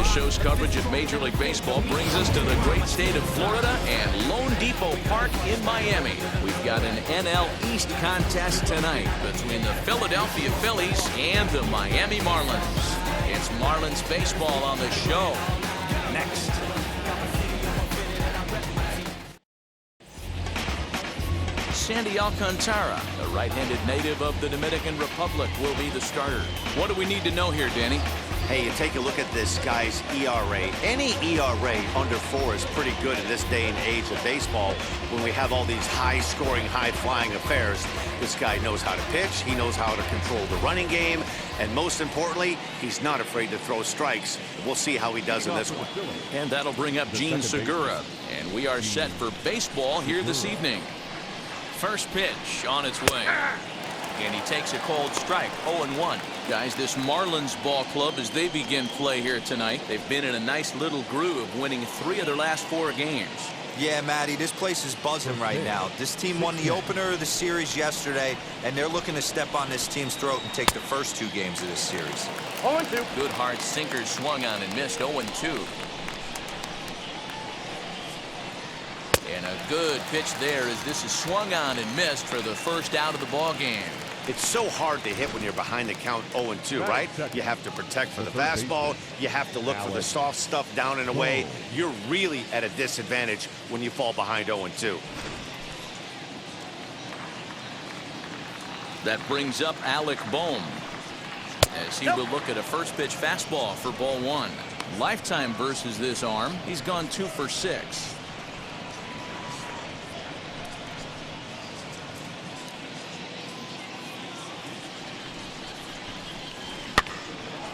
show's coverage of Major League Baseball brings us to the great state of Florida and Lone Depot Park in Miami. We've got an NL East contest tonight between the Philadelphia Phillies and the Miami Marlins. It's Marlins Baseball on the show. Next. Sandy Alcantara, a right-handed native of the Dominican Republic, will be the starter. What do we need to know here, Danny? Hey, you take a look at this guy's ERA. Any ERA under 4 is pretty good in this day and age of baseball when we have all these high-scoring, high-flying affairs. This guy knows how to pitch. He knows how to control the running game. And most importantly, he's not afraid to throw strikes. We'll see how he does in this one. And that'll bring up Gene Segura. And we are set for baseball here this evening. First pitch on its way. And he takes a cold strike, 0-1. Guys, this Marlins ball club, as they begin play here tonight, they've been in a nice little groove, winning 3 of their last 4 games. Yeah, Matty, this place is buzzing right now. This team won the opener of the series yesterday, and they're looking to step on this team's throat and take the first 2 games of this series. 0-2. Good hard sinker swung on and missed, 0-2. And a good pitch there as this is swung on and missed for the first out of the ball game. It's so hard to hit when you're behind the count 0-2, right? You have to protect for the fastball. You have to look for the soft stuff down and away. You're really at a disadvantage when you fall behind 0-2. That brings up Alec Bohm as he will look at a first pitch fastball for ball 1. Lifetime versus this arm. He's gone 2 for 6.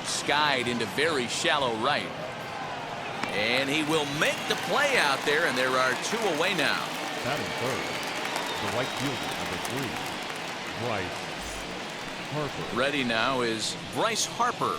Skied into very shallow right. And he will make the play out there, and there are 2 away now. Batting third, the right fielder, number 3, Bryce Harper. Ready now is Bryce Harper.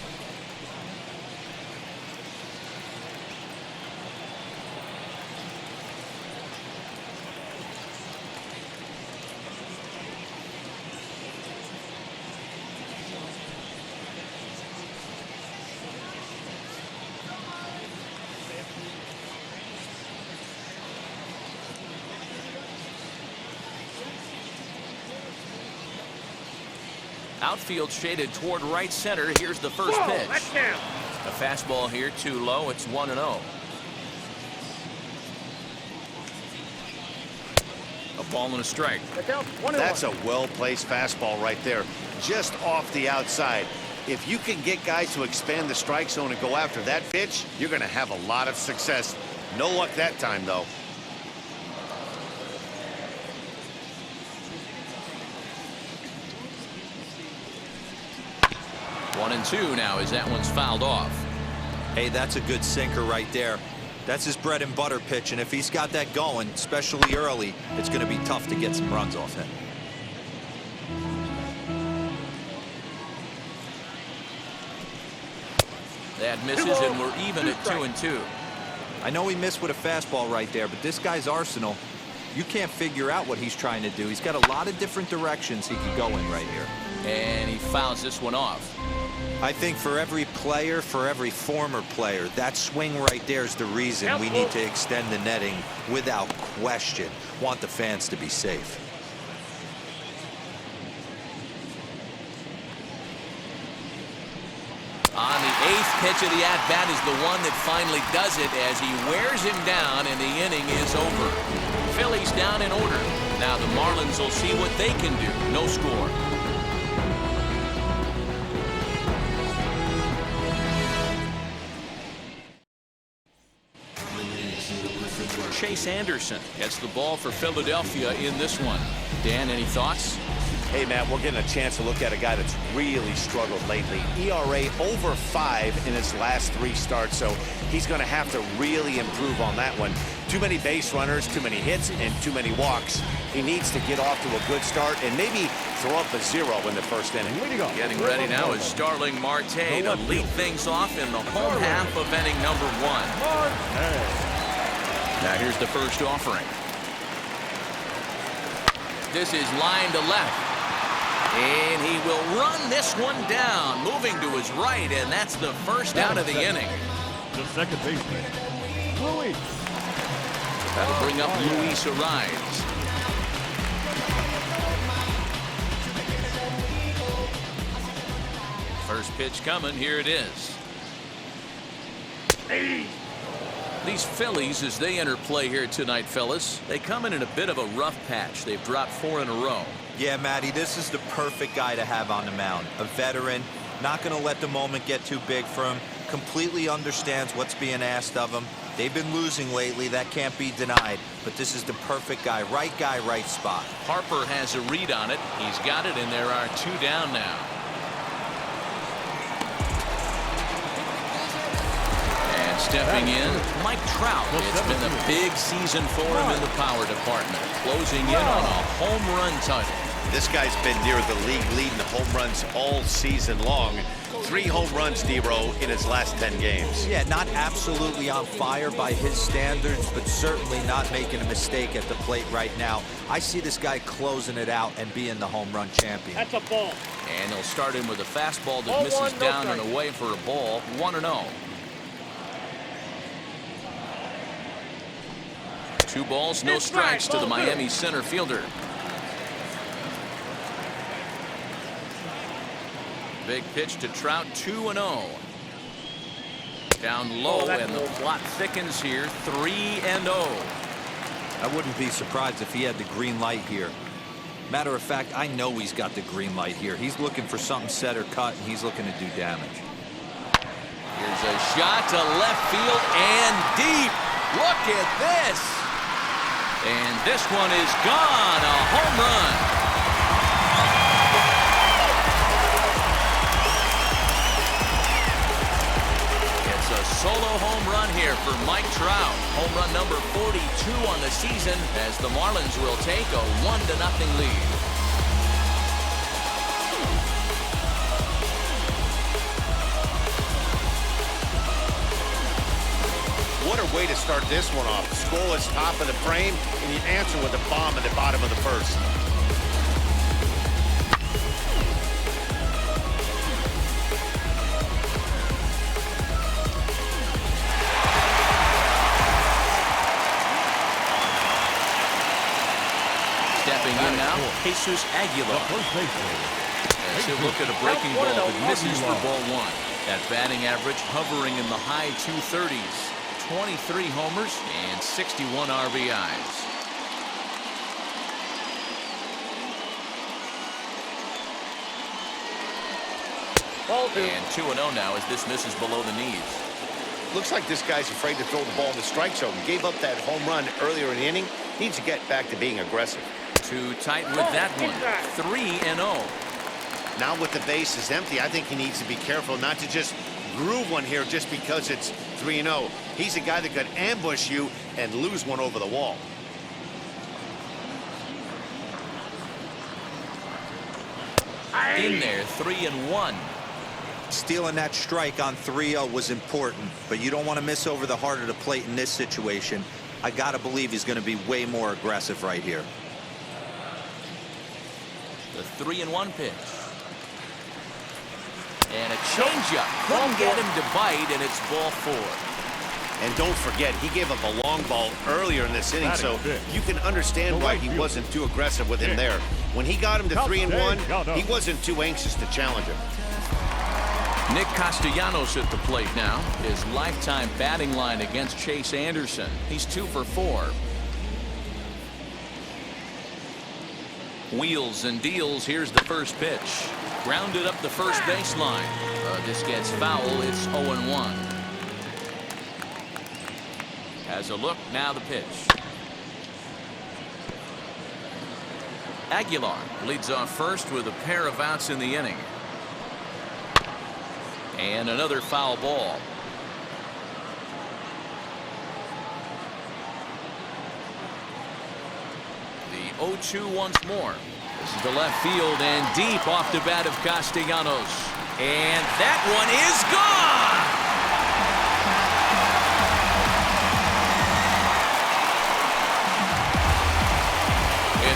Outfield shaded toward right center. Here's the first pitch. A fastball here too low. It's 1-0. A ball and a strike. That's a well-placed fastball right there, just off the outside. If you can get guys to expand the strike zone and go after that pitch, you're going to have a lot of success. No luck that time, though. 1-2 now as that one's fouled off. Hey, that's a good sinker right there. That's his bread and butter pitch, and if he's got that going, especially early, it's going to be tough to get some runs off him. That misses, and we're even at 2-2. I know he missed with a fastball right there, but this guy's arsenal, you can't figure out what he's trying to do. He's got a lot of different directions he could go in right here. And he fouls this one off. I think for every player, for every former player, that swing right there is the reason we need to extend the netting without question. Want the fans to be safe. On the 8th pitch of the at-bat is the one that finally does it as he wears him down, and the inning is over. Phillies down in order. Now the Marlins will see what they can do. No score. Chase Anderson gets the ball for Philadelphia in this one. Dan, any thoughts? Hey, Matt, we're getting a chance to look at a guy that's really struggled lately. ERA over 5 in his last 3 starts, so he's going to have to really improve on that one. Too many base runners, too many hits, and too many walks. He needs to get off to a good start and maybe throw up a 0 in the first inning. Getting ready now is Starling Marte to lead things off in the home half of inning number 1. Now here's the first offering. This is line to left. And he will run this one down, moving to his right, and that's the first out of the inning. The second baseman, Louis. That'll bring up Luis Ariz. First pitch coming. Here it is. These Phillies, as they enter play here tonight, fellas, they come in a bit of a rough patch. They've dropped 4 in a row. Yeah, Matty, this is the perfect guy to have on the mound. A veteran, not going to let the moment get too big for him, completely understands what's being asked of him. They've been losing lately, that can't be denied, but this is the perfect guy, right spot. Harper has a read on it. He's got it, and there are 2 down now. And stepping in, Mike Trout. It's been a big season for him in the power department, closing in on a home run title. This guy's been near the league leading the home runs all season long. 3 home runs, D-Row, in his last 10 games. Yeah, not absolutely on fire by his standards, but certainly not making a mistake at the plate right now. I see this guy closing it out and being the home run champion. That's a ball. And they'll start in with a fastball that misses down and away for a ball. 1-0. 2 balls, no strikes to the Miami center fielder. Big pitch to Trout, 2-0. Down low, and the plot thickens here, 3-0. I wouldn't be surprised if he had the green light here. Matter of fact, I know he's got the green light here. He's looking for something set or cut, and he's looking to do damage. Here's a shot to left field and deep. Look at this. And this one is gone, a home run. Solo home run here for Mike Trout. Home run number 42 on the season as the Marlins will take a 1-0 lead. What a way to start this one off. Scoreless top of the frame, and you answer with a bomb at the bottom of the first. Stepping in now, Jesus Aguilar. As he'll look at a breaking ball that misses for ball 1. That batting average hovering in the high 230s. 23 homers and 61 RBIs. And 2-0 now as this misses below the knees. Looks like this guy's afraid to throw the ball in the strike zone. Gave up that home run earlier in the inning. Needs to get back to being aggressive. Too tight with that one. 3-0. Now with the bases empty, I think he needs to be careful not to just groove one here just because it's 3-0. He's a guy that could ambush you and lose one over the wall. In there, 3-1. Stealing that strike on 3-0 was important, but you don't want to miss over the heart of the plate in this situation. I got to believe he's going to be way more aggressive right here. The 3-1 pitch. And a changeup. Couldn't get him to bite, and it's ball 4. And don't forget, he gave up a long ball earlier in this inning, so you can understand why he wasn't too aggressive with him there. When he got him to 3-1, he wasn't too anxious to challenge him. Nick Castellanos at the plate now. His lifetime batting line against Chase Anderson. He's 2 for 4. Wheels and deals. Here's the first pitch. Grounded up the first baseline. This gets foul. It's 0-1. Has a look. Now the pitch. Aguilar leads off first with a pair of outs in the inning. And another foul ball. The 0-2 once more. This is the left field and deep off the bat of Castellanos. And that one is gone!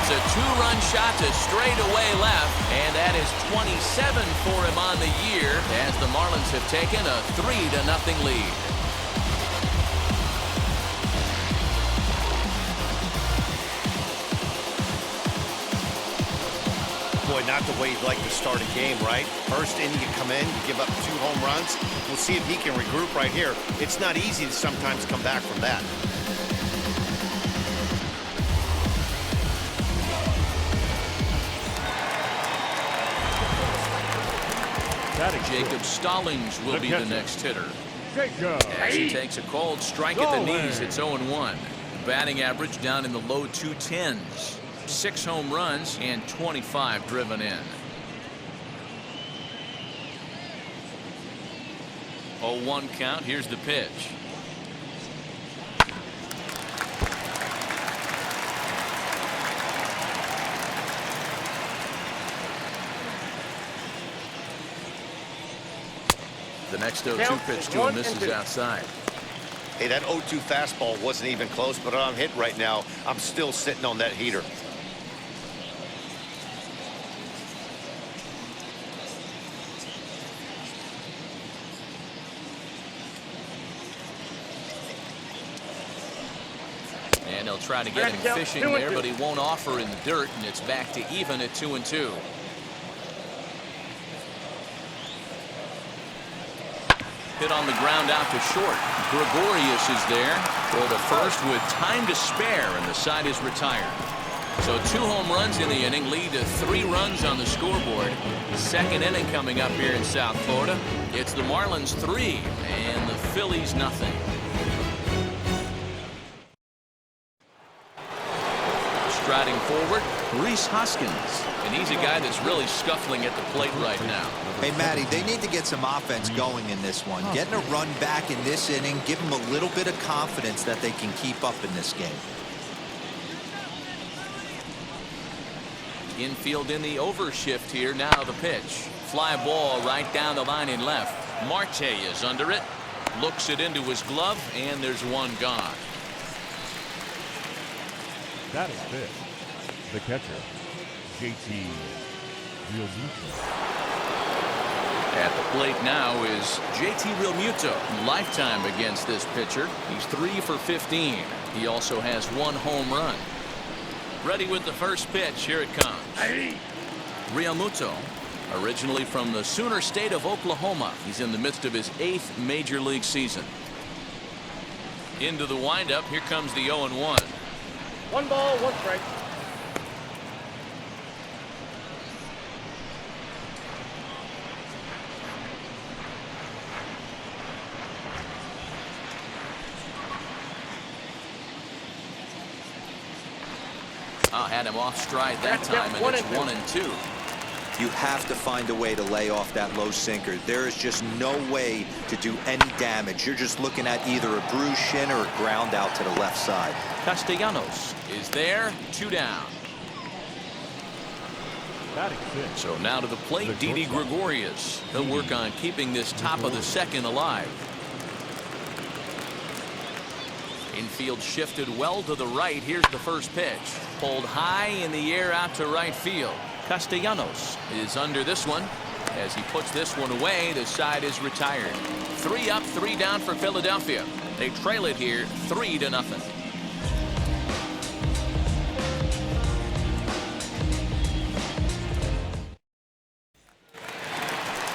It's a 2-run shot to straightaway left, and that is 27 for him on the year as the Marlins have taken a 3-0 lead. not the way you'd like to start a game, right? First inning, you come in, you give up 2 home runs. We'll see if he can regroup right here. It's not easy to sometimes come back from that. Jacob Stallings will be the next hitter. Jacob. As he takes a cold strike at the knees, it's 0-1. Batting average down in the low 210s. 6 home runs and 25 driven in. 0-1 count. Here's the pitch. The next 0-2 pitch to him misses outside. Hey, that 0-2 fastball wasn't even close, but I'm hit right now. I'm still sitting on that heater. And he'll try to get him fishing there, but he won't offer in the dirt, and it's back to even at 2-2. Hit on the ground out to short. Gregorius is there. Throw to first with time to spare, and the side is retired. So 2 home runs in the inning lead to 3 runs on the scoreboard. Second inning coming up here in South Florida. It's the Marlins 3 and the Phillies nothing. Striding forward, Rhys Hoskins. And he's a guy that's really scuffling at the plate right now. Hey, Matty, they need to get some offense going in this one. Getting a run back in this inning, give them a little bit of confidence that they can keep up in this game. Infield in the overshift here. Now the pitch. Fly ball right down the line in left. Marte is under it. Looks it into his glove, and there's one gone. That is it. The catcher, JT Realmuto. At the plate now is JT Realmuto. Lifetime against this pitcher. He's 3 for 15. He also has 1 home run. Ready with the first pitch. Here it comes. Realmuto, originally from the Sooner State of Oklahoma. He's in the midst of his 8th major league season. Into the windup. Here comes the 0-1. 1 ball, 1 strike. Had him off stride that time, and it's 1-2. You have to find a way to lay off that low sinker. There is just no way to do any damage. You're just looking at either a bruised shin or a ground out to the left side. Castellanos is there. 2 down. So now to the plate, Didi Gregorius. He'll work on keeping this top of the second alive. Infield shifted well to the right. Here's the first pitch. Pulled high in the air out to right field. Castellanos is under this one. As he puts this one away, the side is retired. 3 up, 3 down for Philadelphia. They trail it here 3-0.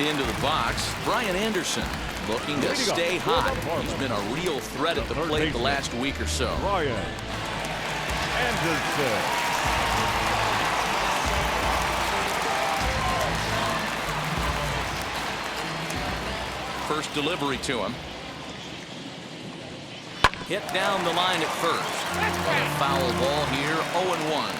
Into the box, Brian Anderson looking to stay hot. He's been a real threat at the plate the last week or so. Brian Anderson. First delivery to him. Hit down the line at first. And a foul ball here, 0-1.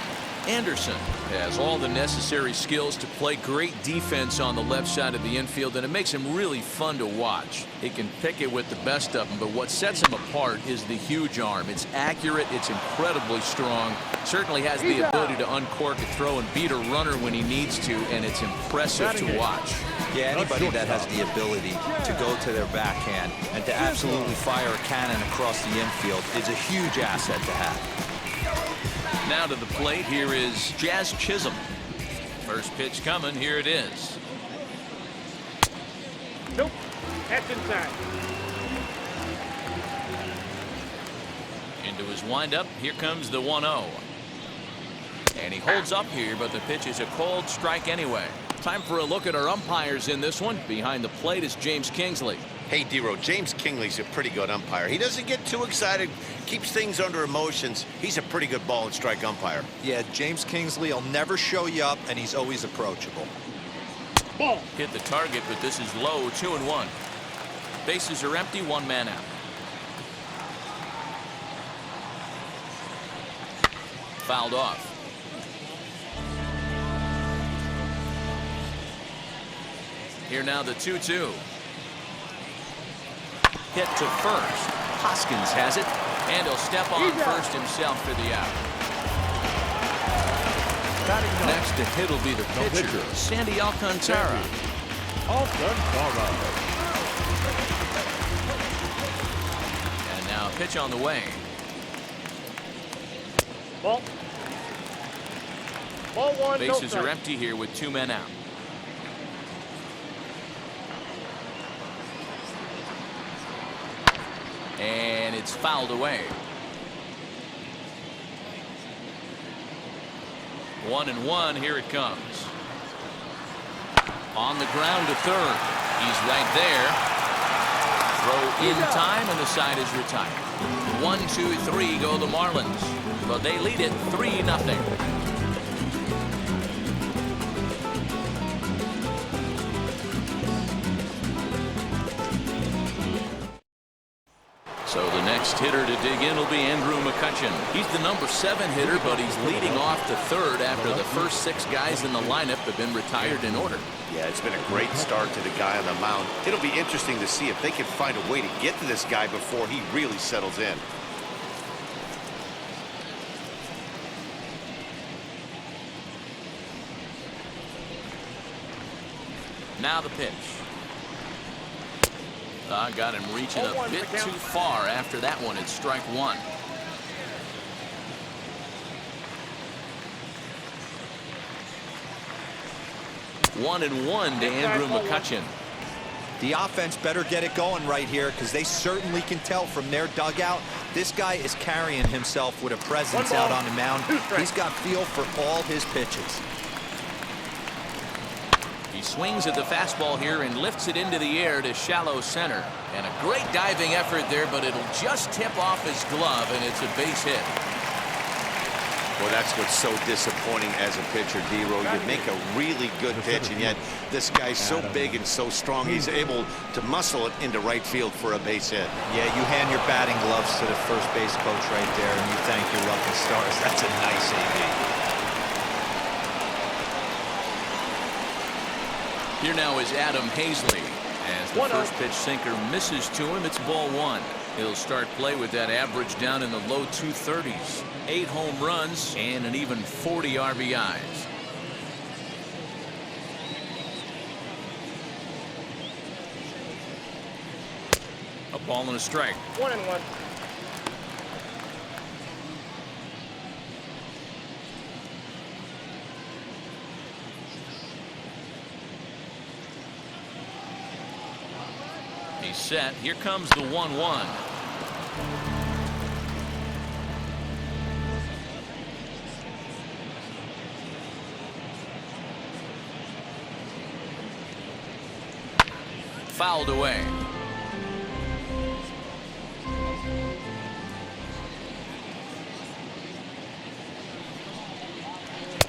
Anderson has all the necessary skills to play great defense on the left side of the infield, and it makes him really fun to watch. He can pick it with the best of them, but what sets him apart is the huge arm. It's accurate, it's incredibly strong, certainly has the ability to uncork a throw and beat a runner when he needs to, and it's impressive to watch. Yeah, anybody that has the ability to go to their backhand and to absolutely fire a cannon across the infield is a huge asset to have. Now to the plate, here is Jazz Chisholm. First pitch coming, here it is. Nope, that's inside. Into his windup, here comes the 1-0. And he holds up here, but the pitch is a cold strike anyway. Time for a look at our umpires in this one. Behind the plate is James Kingsley. Hey, D-Row, James Kingsley's a pretty good umpire. He doesn't get too excited, keeps things under emotions. He's a pretty good ball and strike umpire. Yeah, James Kingsley will never show you up, and he's always approachable. Ball. Hit the target, but this is low, 2-1. Bases are empty, one man out. Fouled off. Here now the 2-2. Hit to first. Hoskins has it, and he'll step on first himself for the out. Next to hit will be the pitcher, Sandy Alcantara. And now a pitch on the way. Ball. Ball one. Bases no are strike. empty here with two men out. And it's fouled away. 1-1, here it comes. On the ground to third. He's right there. Throw in time, and the side is retired. 1-2-3 go the Marlins, but they lead it 3-0. So the next hitter to dig in will be Andrew McCutchen. He's the number 7 hitter, but he's leading off to third after the first 6 guys in the lineup have been retired in order. Yeah, it's been a great start to the guy on the mound. It'll be interesting to see if they can find a way to get to this guy before he really settles in. Now the pitch. Got him reaching a bit too far after that one. It's strike one. One and one to Andrew McCutchen. The offense better get it going right here, because they certainly can tell from their dugout this guy is carrying himself with a presence out on the mound. He's got feel for all his pitches. He swings at the fastball here and lifts it into the air to shallow center. And a great diving effort there, but it'll just tip off his glove, and it's a base hit. Well, that's what's so disappointing as a pitcher, D-Row. You make a really good pitch, and yet this guy's so big and so strong, he's able to muscle it into right field for a base hit. Yeah, you hand your batting gloves to the first base coach right there, and you thank your lucky stars. That's a nice AB. Here now is Adam Hazley. As the first pitch sinker misses to him, it's ball one. He'll start play with that average down in the low 230s. 8 home runs and an even 40 RBIs. A ball and a strike. 1-1. He's set. Here comes the 1-1. Fouled away.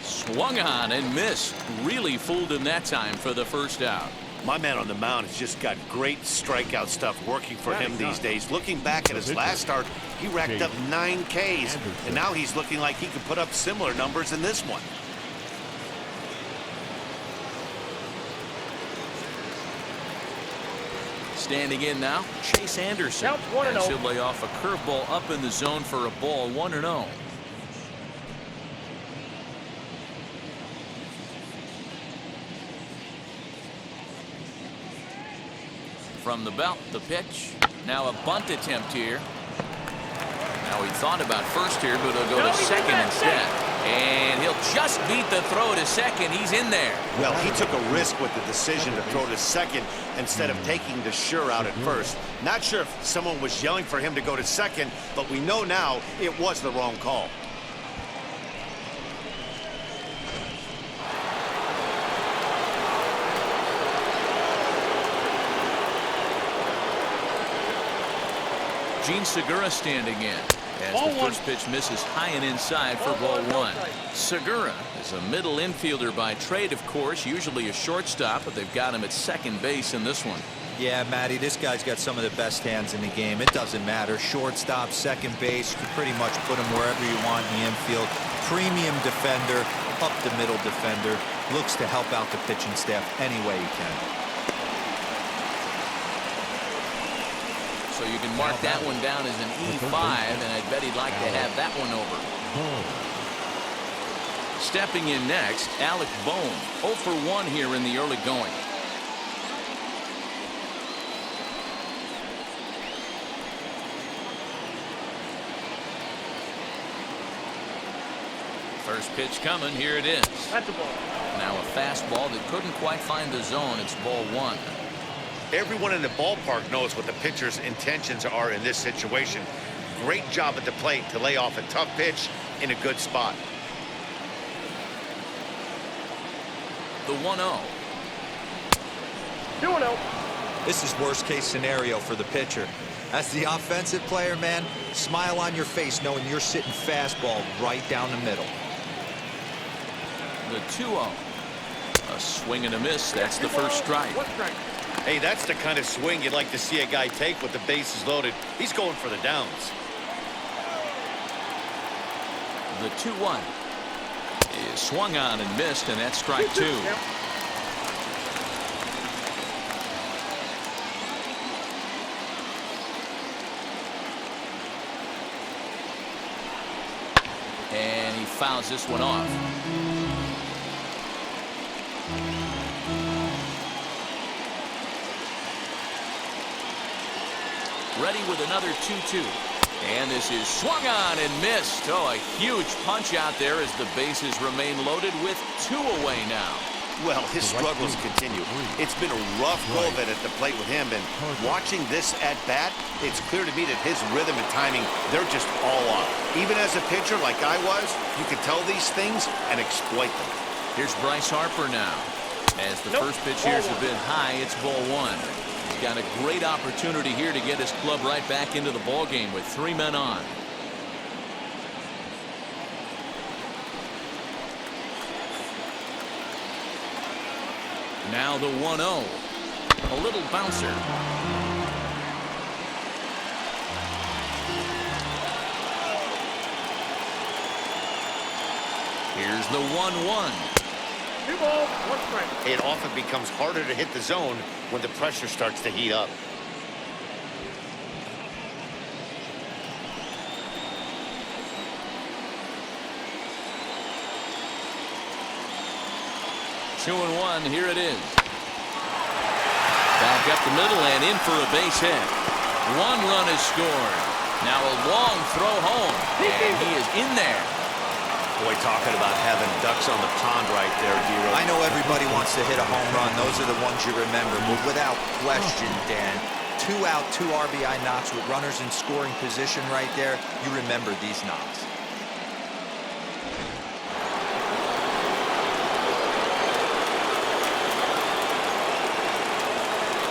Swung on and missed. Really fooled him that time for the first out. My man on the mound has just got great strikeout stuff working for him these days. Looking back at his last start, he racked up 9 Ks, and now he's looking like he could put up similar numbers in this one. Standing in now, Chase Anderson. Counts 1-0. And he'll lay off a curveball up in the zone for a ball, 1-0. From the belt, the pitch. Now a bunt attempt here. Now he thought about first here, but he'll go to second instead. And he'll just beat the throw to second. He's in there. Well, he took a risk with the decision to throw to second instead of taking the sure out at first. Not sure if someone was yelling for him to go to second, but we know now it was the wrong call. Gene Segura standing in as the first pitch misses high and inside for ball one. Segura is a middle infielder by trade, of course, usually a shortstop, but they've got him at second base in this one. Yeah, Matty, this guy's got some of the best hands in the game. It doesn't matter. Shortstop, second base, you can pretty much put him wherever you want in the infield. Premium defender, up the middle defender, looks to help out the pitching staff any way he can. So you can mark that one down as an E5, and I bet he'd like to have that one over. Stepping in next, Alec Bohm, 0 for 1 here in the early going. First pitch coming, here it is. That's a ball. Now a fastball that couldn't quite find the zone. It's ball one. Everyone in the ballpark knows what the pitcher's intentions are in this situation. Great job at the plate to lay off a tough pitch in a good spot. The 1-0. 2-0. This is worst case scenario for the pitcher. As the offensive player, man, smile on your face knowing you're sitting fastball right down the middle. The 2-0. A swing and a miss. That's the first strike. 1 strike. Hey, that's the kind of swing you'd like to see a guy take with the bases loaded. He's going for the downs. The 2-1 is swung on and missed, and that's strike 2. Yep. And he fouls this one off. Ready with another 2-2. And this is swung on and missed. Oh, a huge punch out there as the bases remain loaded with 2 away now. Well, his struggles continue. It's been a rough go of it at the plate with him, and watching this at bat, it's clear to me that his rhythm and timing, they're just all off. Even as a pitcher like I was, you can tell these things and exploit them. Here's Bryce Harper now. As the first pitch here is a bit high, it's ball one. He's got a great opportunity here to get his club right back into the ball game with 3 men on. Now the 1-0. A little bouncer. Here's the 1-1. 2 balls, 1 strike. It often becomes harder to hit the zone when the pressure starts to heat up. Two and 1, here it is. Back up the middle and in for a base hit. 1 run is scored. Now a long throw home, and he is in there. Boy, talking about having ducks on the pond right there, D-Row. I know everybody wants to hit a home run. Those are the ones you remember. But without question, Dan, 2 out, 2 RBI knocks with runners in scoring position right there. You remember these knocks.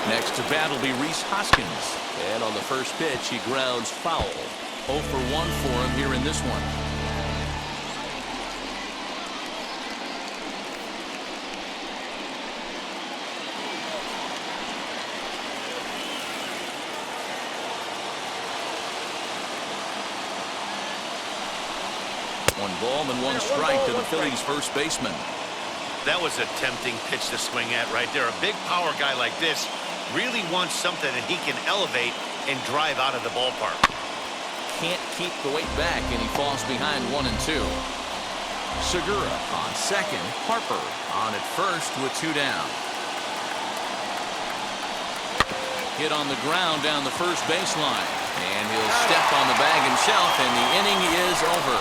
Next to bat will be Rhys Hoskins. And on the first pitch, he grounds foul. 0 for 1 for him here in this one. One ball and 1 strike to the Phillies' first baseman. That was a tempting pitch to swing at right there. A big power guy like this really wants something that he can elevate and drive out of the ballpark. Can't keep the weight back, and he falls behind 1 and 2. Segura on second. Harper on at first with 2 down. Hit on the ground down the first baseline. And he'll step on the bag himself, and the inning is over.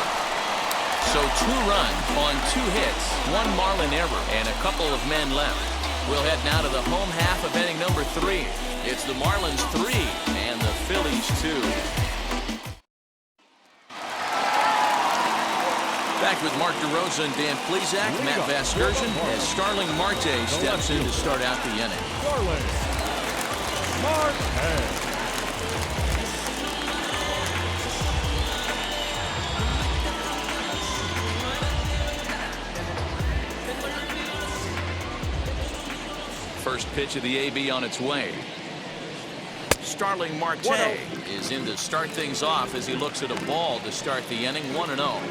So 2 runs on 2 hits, 1 Marlin error, and a couple of men left. We'll head now to the home half of inning number 3. It's the Marlins 3 and the Phillies 2. Back with Mark DeRosa and Dan Plesac, Matt Vasgersian, as Starling Marte steps in to start out the inning. First pitch of the AB on its way. Starling Marte is in to start things off as he looks at a ball to start the inning. 1-0.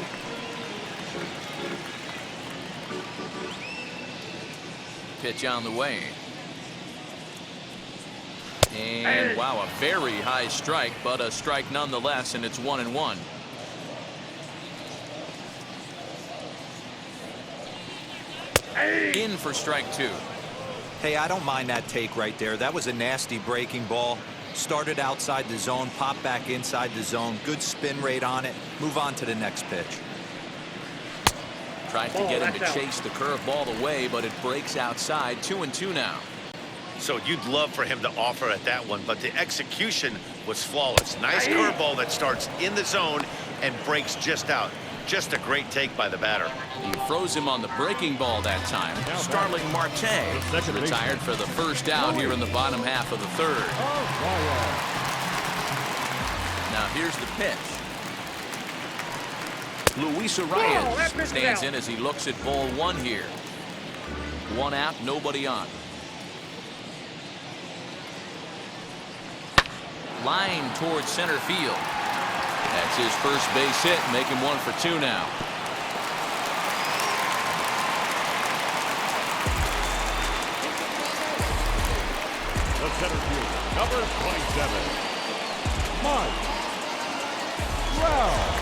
Pitch on the way. And wow, a very high strike, but a strike nonetheless, and it's 1-1. In for strike 2. Hey, I don't mind that take right there. That was a nasty breaking ball. Started outside the zone, popped back inside the zone. Good spin rate on it. Move on to the next pitch. Tried to get him to chase the curveball away, but it breaks outside. 2-2 now. So you'd love for him to offer at that one, but the execution was flawless. Nice curveball that starts in the zone and breaks just out. Just a great take by the batter. He froze him on the breaking ball that time. Starling Marte retired for the first out here in the bottom half of the third. Now here's the pitch. Luis Arias stands in as he looks at ball 1 here. 1 out, nobody on. Line towards center field. That's his first base hit, make him 1 for 2 now. The center fielder, number 27, Mike Trout.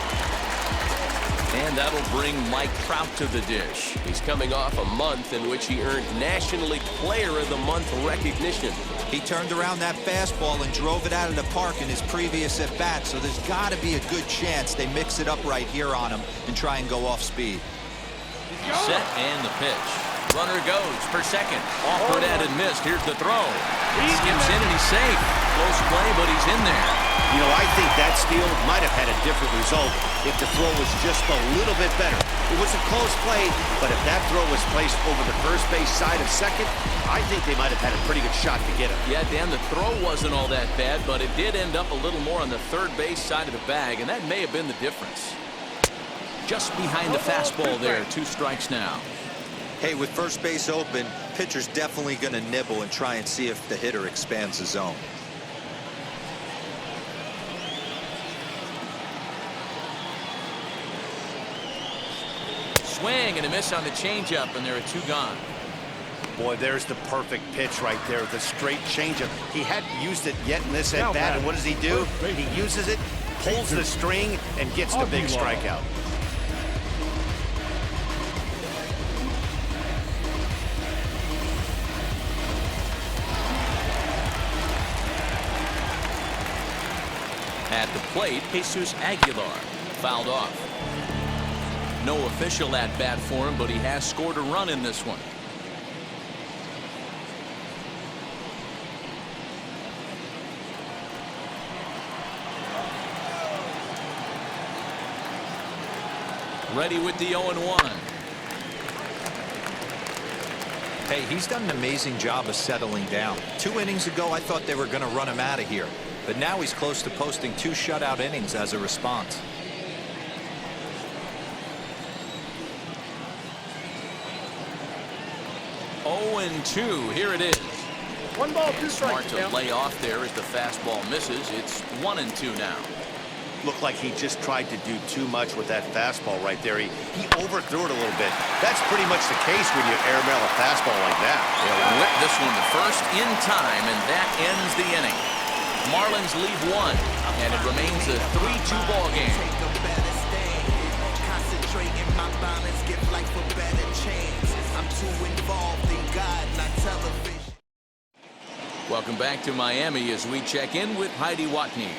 And that'll bring Mike Trout to the dish. He's coming off a month in which he earned Nationally Player of the Month recognition. He turned around that fastball and drove it out of the park in his previous at-bat, so there's got to be a good chance they mix it up right here on him and try and go off speed. Set and the pitch. Runner goes for second. Offered at and missed. Here's the throw. Skips in and he's safe. Close play, but he's in there. You know, I think that steal might have had a different result if the throw was just a little bit better. It was a close play, but if that throw was placed over the first base side of second, I think they might have had a pretty good shot to get him. Yeah, Dan, the throw wasn't all that bad, but it did end up a little more on the third base side of the bag, and that may have been the difference. Just behind the fastball there. 2 strikes now. Hey, with first base open, pitcher's definitely going to nibble and try and see if the hitter expands the zone. Swing and a miss on the changeup, and there are 2 gone. Boy, there's the perfect pitch right there, the straight changeup. He hadn't used it yet in this at-bat, and what does he do? He uses it, pulls the string, and gets the big strikeout. At the plate, Jesus Aguilar fouled off. No official at-bat for him, but he has scored a run in this one. Ready with the 0-1. Hey, he's done an amazing job of settling down. 2 innings ago, I thought they were going to run him out of here. But now he's close to posting 2 shutout innings as a response. -2. Here it is. 1 ball, 2 strikes. Smart to lay off there as the fastball misses. It's 1-2 now. Looked like he just tried to do too much with that fastball right there. He overthrew it a little bit. That's pretty much the case when you airmail a fastball like that. They'll whip this one to first in time, and that ends the inning. Marlins leave 1, and it remains a 3-2 ball game. Welcome back to Miami as we check in with Heidi Watney.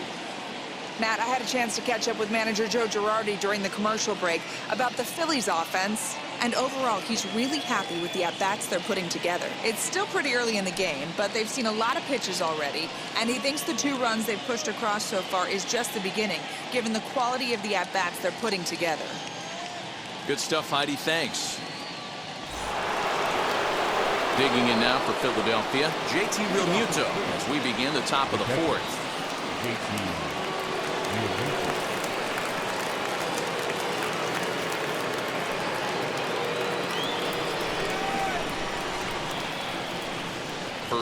Matt, I had a chance to catch up with manager Joe Girardi during the commercial break about the Phillies offense. And overall, he's really happy with the at-bats they're putting together. It's still pretty early in the game, but they've seen a lot of pitches already. And he thinks the 2 runs they've pushed across so far is just the beginning, given the quality of the at-bats they're putting together. Good stuff, Heidi. Thanks. Digging in now for Philadelphia, JT Realmuto as we begin the top of the 4th.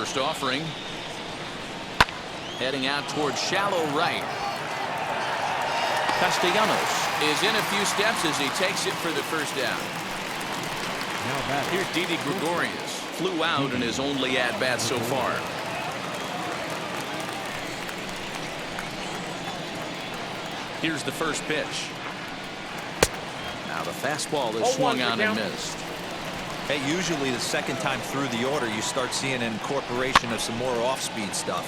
first offering. Heading out towards shallow right. Castellanos is in a few steps as he takes it for the first down. Here's Didi Gregorius. Flew out in his only at-bat so far. Here's the first pitch. Now the fastball is swung on and missed. Hey, usually the second time through the order, you start seeing an incorporation of some more off-speed stuff.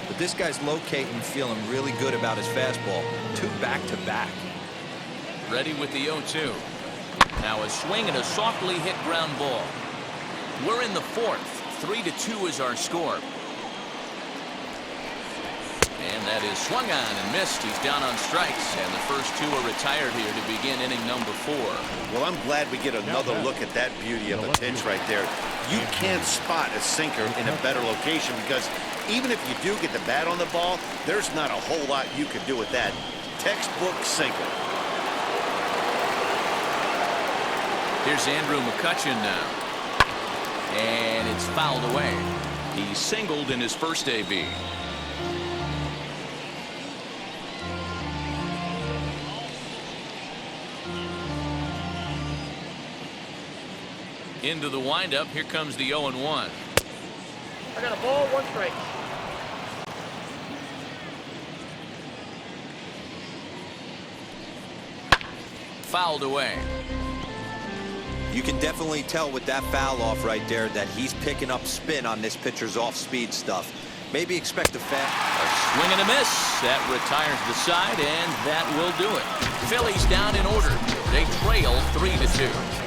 But this guy's locating, feeling really good about his fastball. 2 back-to-back. Ready with the 0-2. Now a swing and a softly hit ground ball. We're in the 4th. 3-2 is our score. And that is swung on and missed. He's down on strikes, and the first 2 are retired here to begin inning number 4. Well, I'm glad we get another look at that beauty of a pitch right there. You can't spot a sinker in a better location because even if you do get the bat on the ball, there's not a whole lot you can do with that. Textbook sinker. Here's Andrew McCutcheon now. And it's fouled away. He singled in his first AB. Into the windup. Here comes the 0-1. I got a ball, 1 strike. Fouled away. You can definitely tell with that foul off right there that he's picking up spin on this pitcher's off-speed stuff. Maybe expect a Swing and a miss. That retires the side, and that will do it. Phillies down in order. They trail 3-2.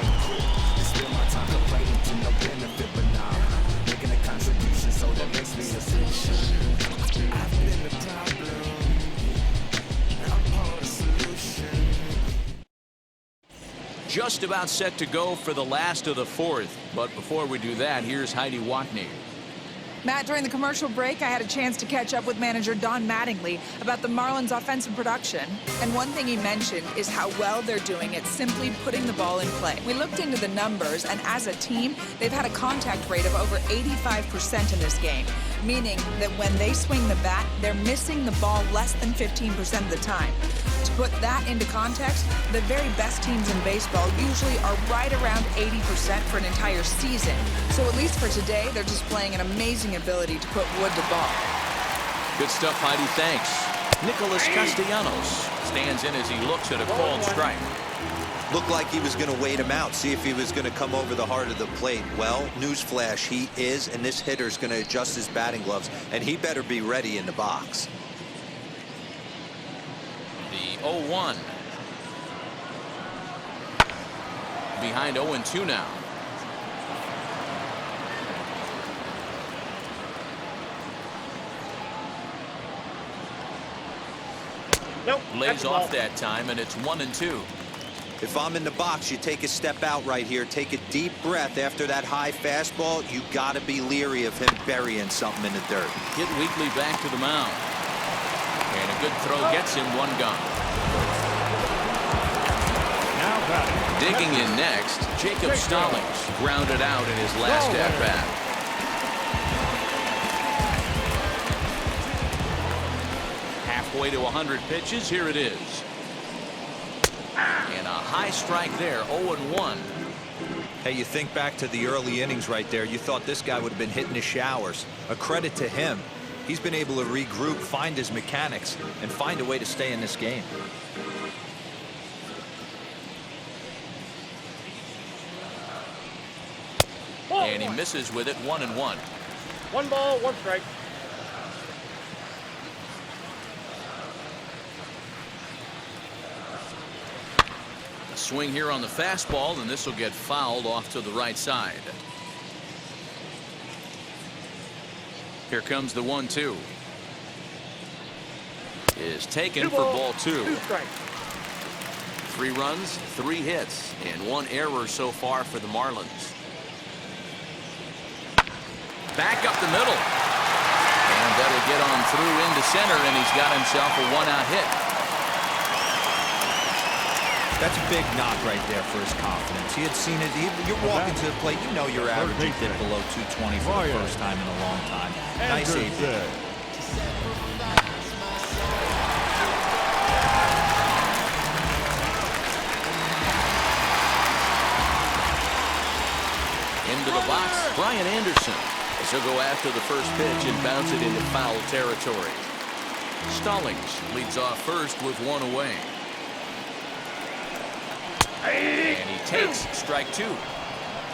Just about set to go for the last of the 4th. But before we do that, here's Heidi Watney. Matt, during the commercial break, I had a chance to catch up with manager Don Mattingly about the Marlins' offensive production. And one thing he mentioned is how well they're doing at simply putting the ball in play. We looked into the numbers, and as a team, they've had a contact rate of over 85% in this game, meaning that when they swing the bat, they're missing the ball less than 15% of the time. To put that into context, the very best teams in baseball usually are right around 80% for an entire season. So at least for today, they're displaying an amazing ability to put wood to ball. Good stuff, Heidi. Thanks. Nicholas Castellanos stands in as he looks at a called strike. Looked like he was going to wait him out, see if he was going to come over the heart of the plate. Well, newsflash, he is, and this hitter's going to adjust his batting gloves, and he better be ready in the box. The 0-1. Behind 0-2 now. Nope. Lays off that time, and it's 1-2. If I'm in the box, you take a step out right here, take a deep breath after that high fastball. You got to be leery of him burying something in the dirt. Hit Weekly back to the mound. And a good throw gets him 1 gone. Digging in next, Jacob Stallings grounded out in his last at-bat. Halfway to 100 pitches, here it is. And a high strike there, 0-1. Hey, you think back to the early innings right there, you thought this guy would have been hitting his showers. A credit to him. He's been able to regroup, find his mechanics, and find a way to stay in this game. And he misses with it, 1-1. 1 ball, 1 strike. A swing here on the fastball, and this will get fouled off to the right side. Here comes the 1-2. Is taken for ball 2. 2 strikes. 3 runs, 3 hits, and 1 error so far for the Marlins. Back up the middle. And that'll get on through into center, and he's got himself a 1-out hit. That's a big knock right there for his confidence. He had seen it. You're walking to the plate. You know your average will dip below 220 for the first time in a long time. Nice AB. Into the box, Brian Anderson. He'll go after the first pitch and bounce it into foul territory. Stallings leads off first with one away. And he takes strike two.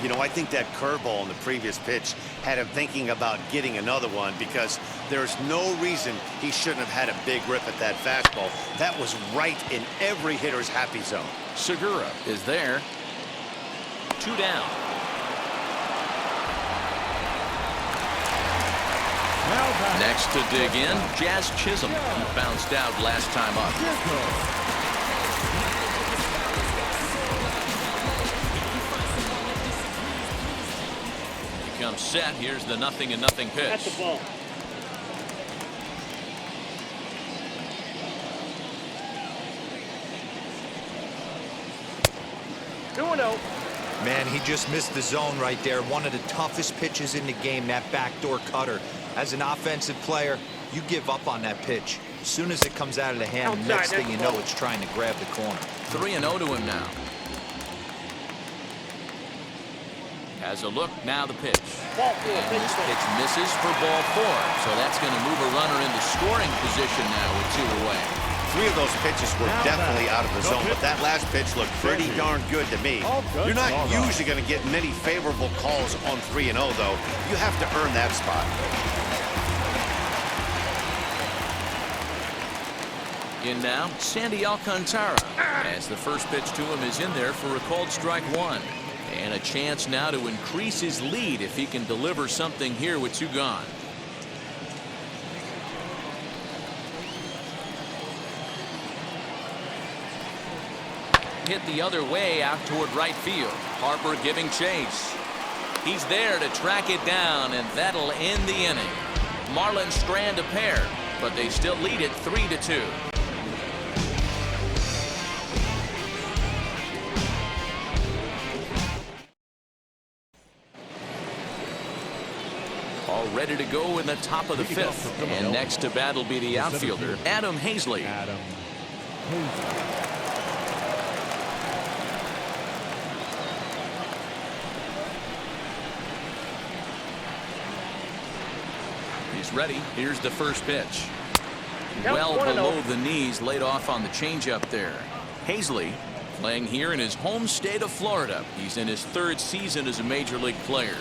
You know, I think that curveball in the previous pitch had him thinking about getting another one, because there's no reason he shouldn't have had a big rip at that fastball. That was right in every hitter's happy zone. Segura is there. 2 down. Next to dig in, Jazz Chisholm. He bounced out last time up. He comes set. Here's the 0-0 pitch. That's the ball. Man, he just missed the zone right there. One of the toughest pitches in the game, that backdoor cutter. As an offensive player, you give up on that pitch. As soon as it comes out of the hand, the next thing you know, it's trying to grab the corner. 3-0 to him now. Has a look, now the pitch. And this pitch misses for ball 4. So that's going to move a runner into scoring position now with 2 away. 3 of those pitches were definitely out of the zone, but that last pitch looked pretty darn good to me. You're not usually going to get many favorable calls on 3-0, though. You have to earn that spot. In now, Sandy Alcantara, as the first pitch to him is in there for a called strike 1. And a chance now to increase his lead if he can deliver something here with 2 gone. Hit the other way out toward right field. Harper giving chase. He's there to track it down, and that'll end the inning. Marlins strand a pair, but they still lead it 3-2. All ready to go in the top of the 5th. And next to bat will be the outfielder, Adam Hazley. He's ready. Here's the first pitch. Well below the knees, laid off on the changeup there. Hazley playing here in his home state of Florida. He's in his 3rd season as a major league player.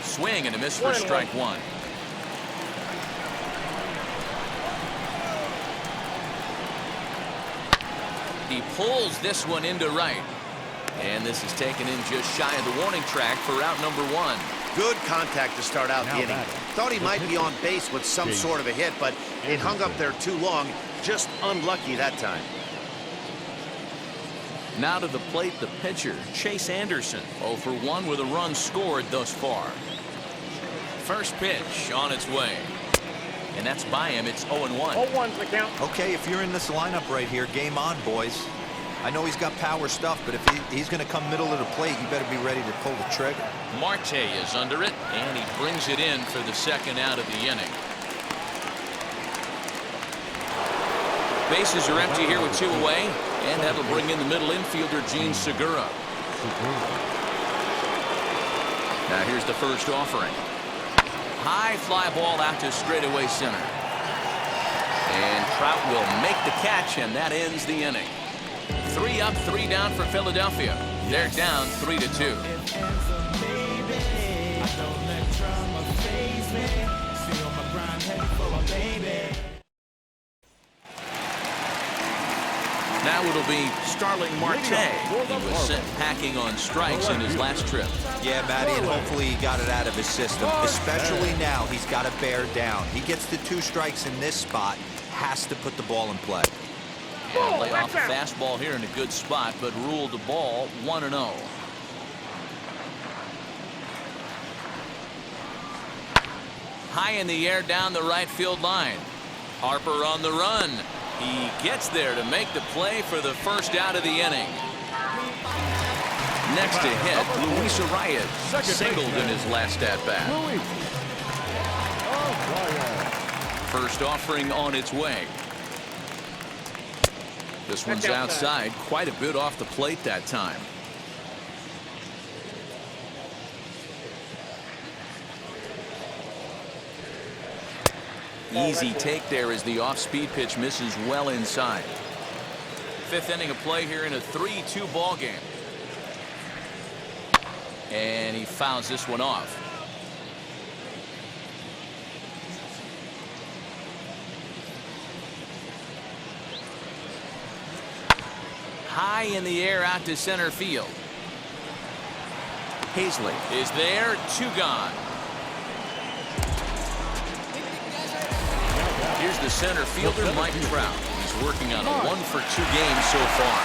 Swing and a miss for strike 1. He pulls this one into right. And this is taken in just shy of the warning track for out number 1. Good contact to start out the inning. Thought he might be on base with some sort of a hit, but it hung up there too long. Just unlucky that time. Now to the plate, the pitcher, Chase Anderson. 0 for 1 with a run scored thus far. First pitch on its way. And that's by him. It's 0-1. 0-1's the count. Okay, if you're in this lineup right here, game on, boys. I know he's got power stuff, but if he's going to come middle of the plate, you better be ready to pull the trigger. Marte is under it, and he brings it in for the 2nd out of the inning. Bases are empty here with 2 away, and that'll bring in the middle infielder, Gene Segura. Now here's the first offering. High fly ball out to straightaway center. And Trout will make the catch, and that ends the inning. 3 up, 3 down for Philadelphia. They're down 3-2. Now it'll be Starling Marte. He was sent packing on strikes in his last trip. Yeah, Matty, and hopefully he got it out of his system. Especially now, he's got to bear down. He gets the 2 strikes in this spot, has to put the ball in play. And lay off a fastball here in a good spot, but ruled the ball 1-0. High in the air down the right field line. Harper on the run. He gets there to make the play for the first out of the inning. Next to hit, Luis Arias singled in his last at-bat. First offering on its way. This one's outside, quite a bit off the plate that time. Easy take there as the off-speed pitch misses well inside. Fifth inning of play here in a 3-2 ball game. And he fouls this one off. High in the air out to center field. Hazley is there, 2 gone. Here's the center fielder, Mike Trout. He's working on a 1-for-2 game so far.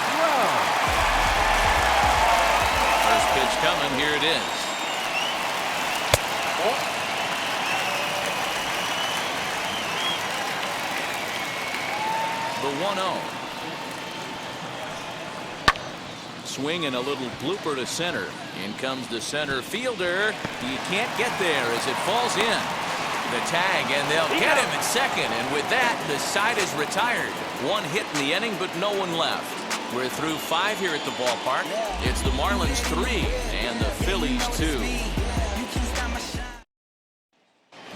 First pitch coming, here it is. The 1-0. Swing and a little blooper to center. In comes the center fielder. He can't get there as it falls in. The tag, and they'll get him at second. And with that, the side is retired. 1 hit in the inning, but no one left. We're through 5 here at the ballpark. It's the Marlins 3 and the Phillies 2.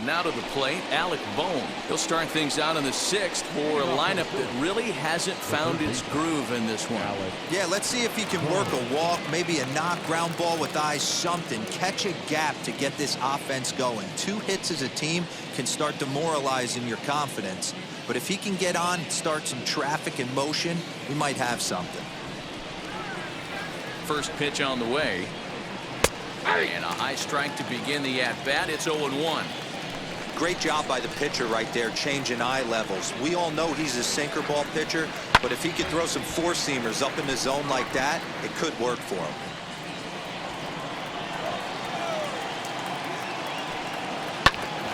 Now to the plate, Alec Bohm. He'll start things out in the 6th for a lineup that really hasn't found its groove in this one. Yeah, let's see if he can work a walk, maybe a knock, ground ball with eyes, something. Catch a gap to get this offense going. 2 hits as a team can start demoralizing your confidence. But if he can get on, start some traffic in motion, we might have something. First pitch on the way. And a high strike to begin the at-bat. It's 0-1. Great job by the pitcher right there, changing eye levels. We all know he's a sinker ball pitcher, but if he could throw some 4-seamers up in the zone like that, it could work for him.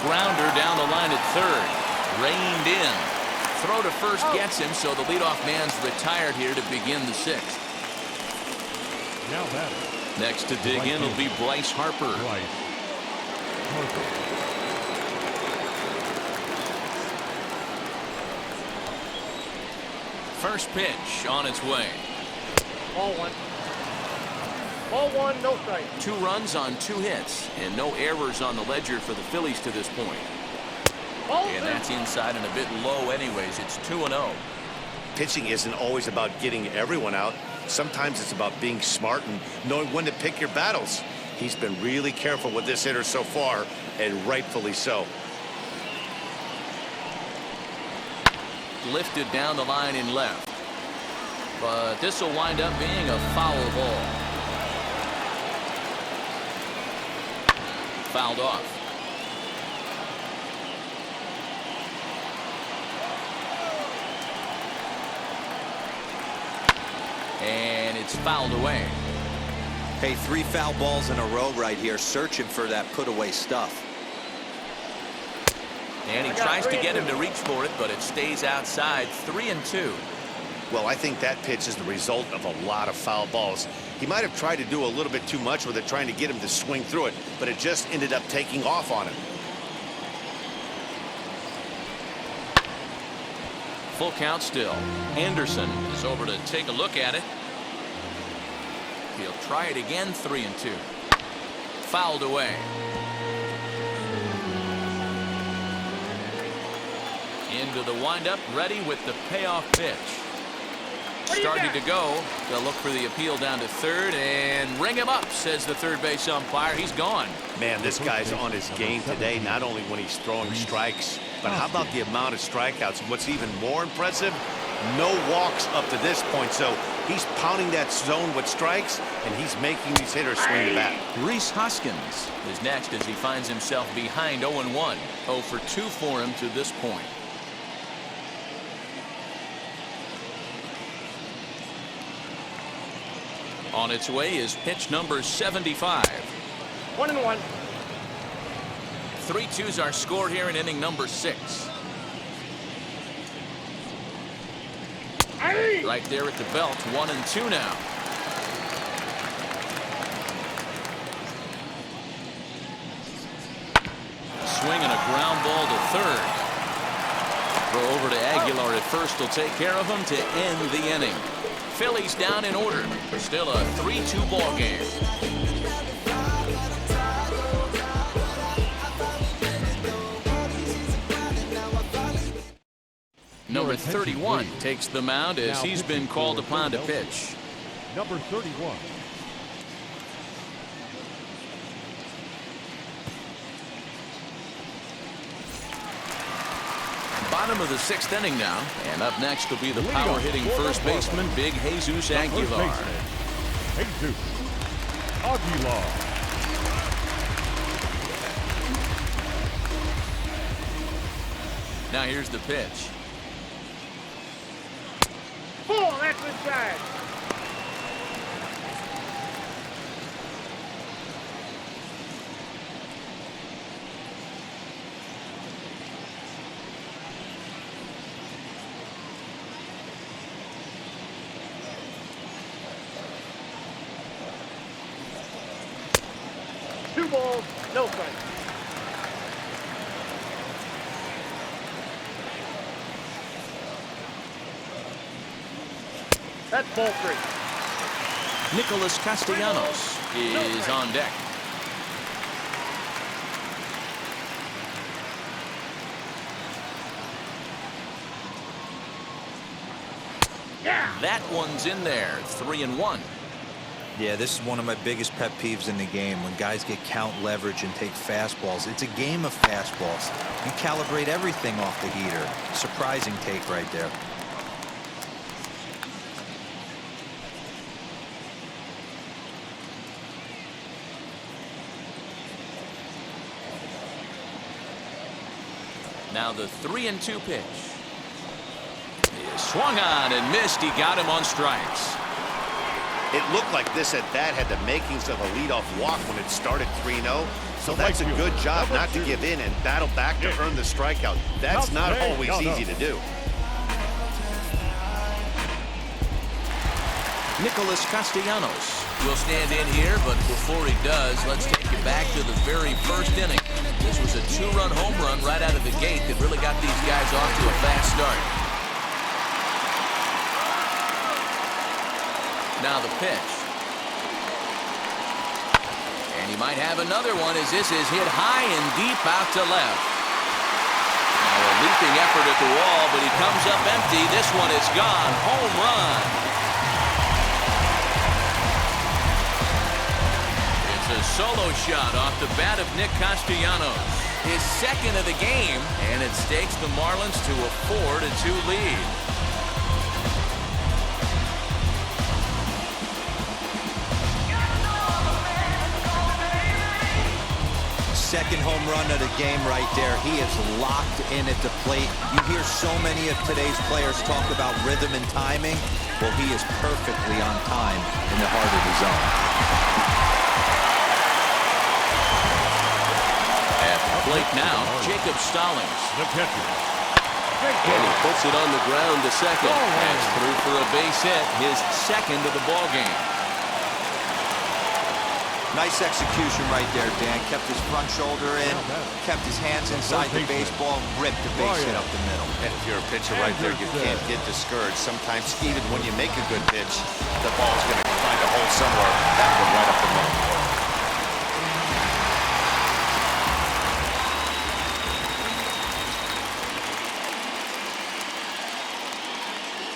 Grounder down the line at third. Reined in. Throw to first gets him, so the leadoff man's retired here to begin the 6th. Now batter. Next to dig in will be Bryce Harper. First pitch on its way. Ball 1. Ball 1, no strike. 2 runs on 2 hits and no errors on the ledger for the Phillies to this point. And that's inside and a bit low anyways. It's 2-0. Pitching isn't always about getting everyone out. Sometimes it's about being smart and knowing when to pick your battles. He's been really careful with this hitter so far, and rightfully so. Lifted down the line in left. But this will wind up being a foul ball. Fouled off. And it's fouled away. Hey, 3 foul balls in a row right here, searching for that put-away stuff. And he tries to get him to reach for it, but it stays outside. 3-2. Well, I think that pitch is the result of a lot of foul balls. He might have tried to do a little bit too much with it, trying to get him to swing through it, but it just ended up taking off on him. Full count still. Anderson is over to take a look at it. He'll try it again. 3-2. Fouled away. Into the windup, ready with the payoff pitch. Starting to go. They'll look for the appeal down to third and ring him up, says the third base umpire. He's gone. Man, this guy's on his game today, not only when he's throwing strikes, but how about the amount of strikeouts? And what's even more impressive, no walks up to this point. So he's pounding that zone with strikes, and he's making these hitters swing the bat. Rhys Hoskins is next as he finds himself behind 0-1. 0 for 2 for him to this point. On its way is pitch number 75. 1-1. 3-2's our score here in inning number 6. Right there at the belt, 1-2 now. Swinging a ground ball to third. Throw over to Aguilar at first will take care of him to end the inning. Phillies down in order. Still a 3-2 ball game. Number 31 takes the mound as he's been called upon to pitch. Number 31. Bottom of the 6th inning now, and up next will be the power-hitting first baseman, Big Jesus Aguilar. Jesus Aguilar. Now here's the pitch. Ball, that's inside. Two balls, no strike. That's ball 3. Nicholas Castellanos is on deck. Yeah. That one's in there, 3-1. Yeah, this is one of my biggest pet peeves in the game, when guys get count leverage and take fastballs. It's a game of fastballs. You calibrate everything off the heater. Surprising take right there. Now the 3-2 pitch. He swung on and missed. He got him on strikes. It looked like this at bat had the makings of a leadoff walk when it started 3-0. So that's a good job not to give in and battle back to earn the strikeout. That's not always easy to do. Nicholas Castellanos will stand in here, but before he does, let's take you back to the very first inning. This was a 2-run home run right out of the gate that really got these guys off to a fast start. Now the pitch. And he might have another one as this is hit high and deep out to left. Now a leaping effort at the wall, but he comes up empty. This one is gone. Home run. It's a solo shot off the bat of Nick Castellanos. His second of the game, and it stakes the Marlins to a 4-2 lead. Second home run of the game right there. He is locked in at the plate. You hear so many of today's players talk about rhythm and timing. Well, he is perfectly on time in the heart of the zone. At the plate now, Jacob Stallings. The catcher. And he puts it on the ground to second. That's through for a base hit, his second of the ball game. Nice execution right there, Dan. Kept his front shoulder in, kept his hands inside the baseball, ripped the base hit up the middle. And if you're a pitcher right there, you can't get discouraged. Sometimes, even when you make a good pitch, the ball's going to find a hole somewhere. That one right up the middle.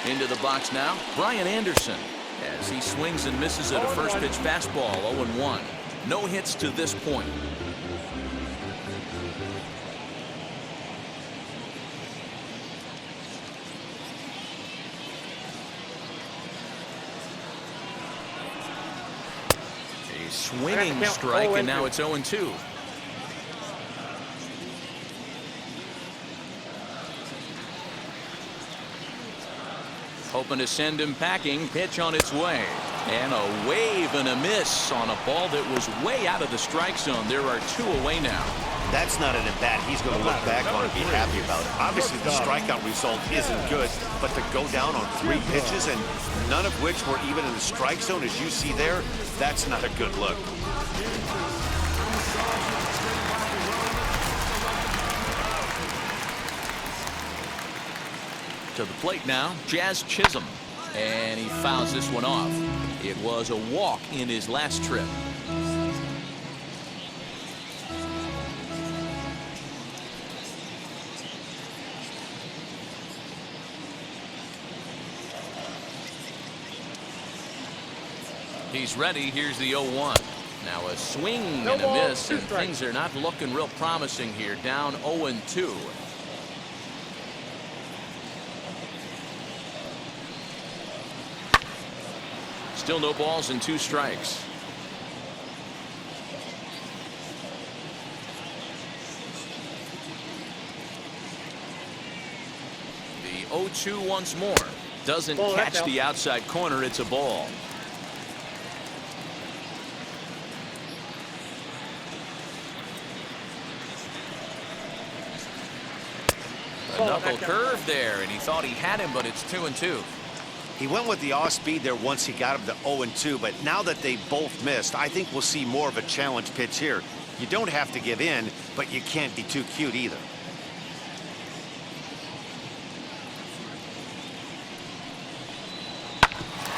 Into the box now, Brian Anderson, as he swings and misses at a first pitch fastball, 0-1. No hits to this point. A swinging strike, and now it's 0-2. Hoping to send him packing. Pitch on its way. And a wave and a miss on a ball that was way out of the strike zone. There are two away now. That's not an at-bat he's going to look back on and be happy about. Obviously, the strikeout result isn't good, but to go down on 3 pitches and none of which were even in the strike zone, as you see there, that's not a good look. To the plate now, Jazz Chisholm. And he fouls this one off. It was a walk in his last trip. He's ready. Here's the 0-1. Now a swing and a miss, and things are not looking real promising here. Down 0-2. Still no balls and 2 strikes. The 0-2 once more. Doesn't catch the outside corner. It's a ball. A knuckle curve there, and he thought he had him, but it's 2-2. He went with the off speed there once he got him to 0-2, but now that they both missed, I think we'll see more of a challenge pitch here. You don't have to give in, but you can't be too cute either.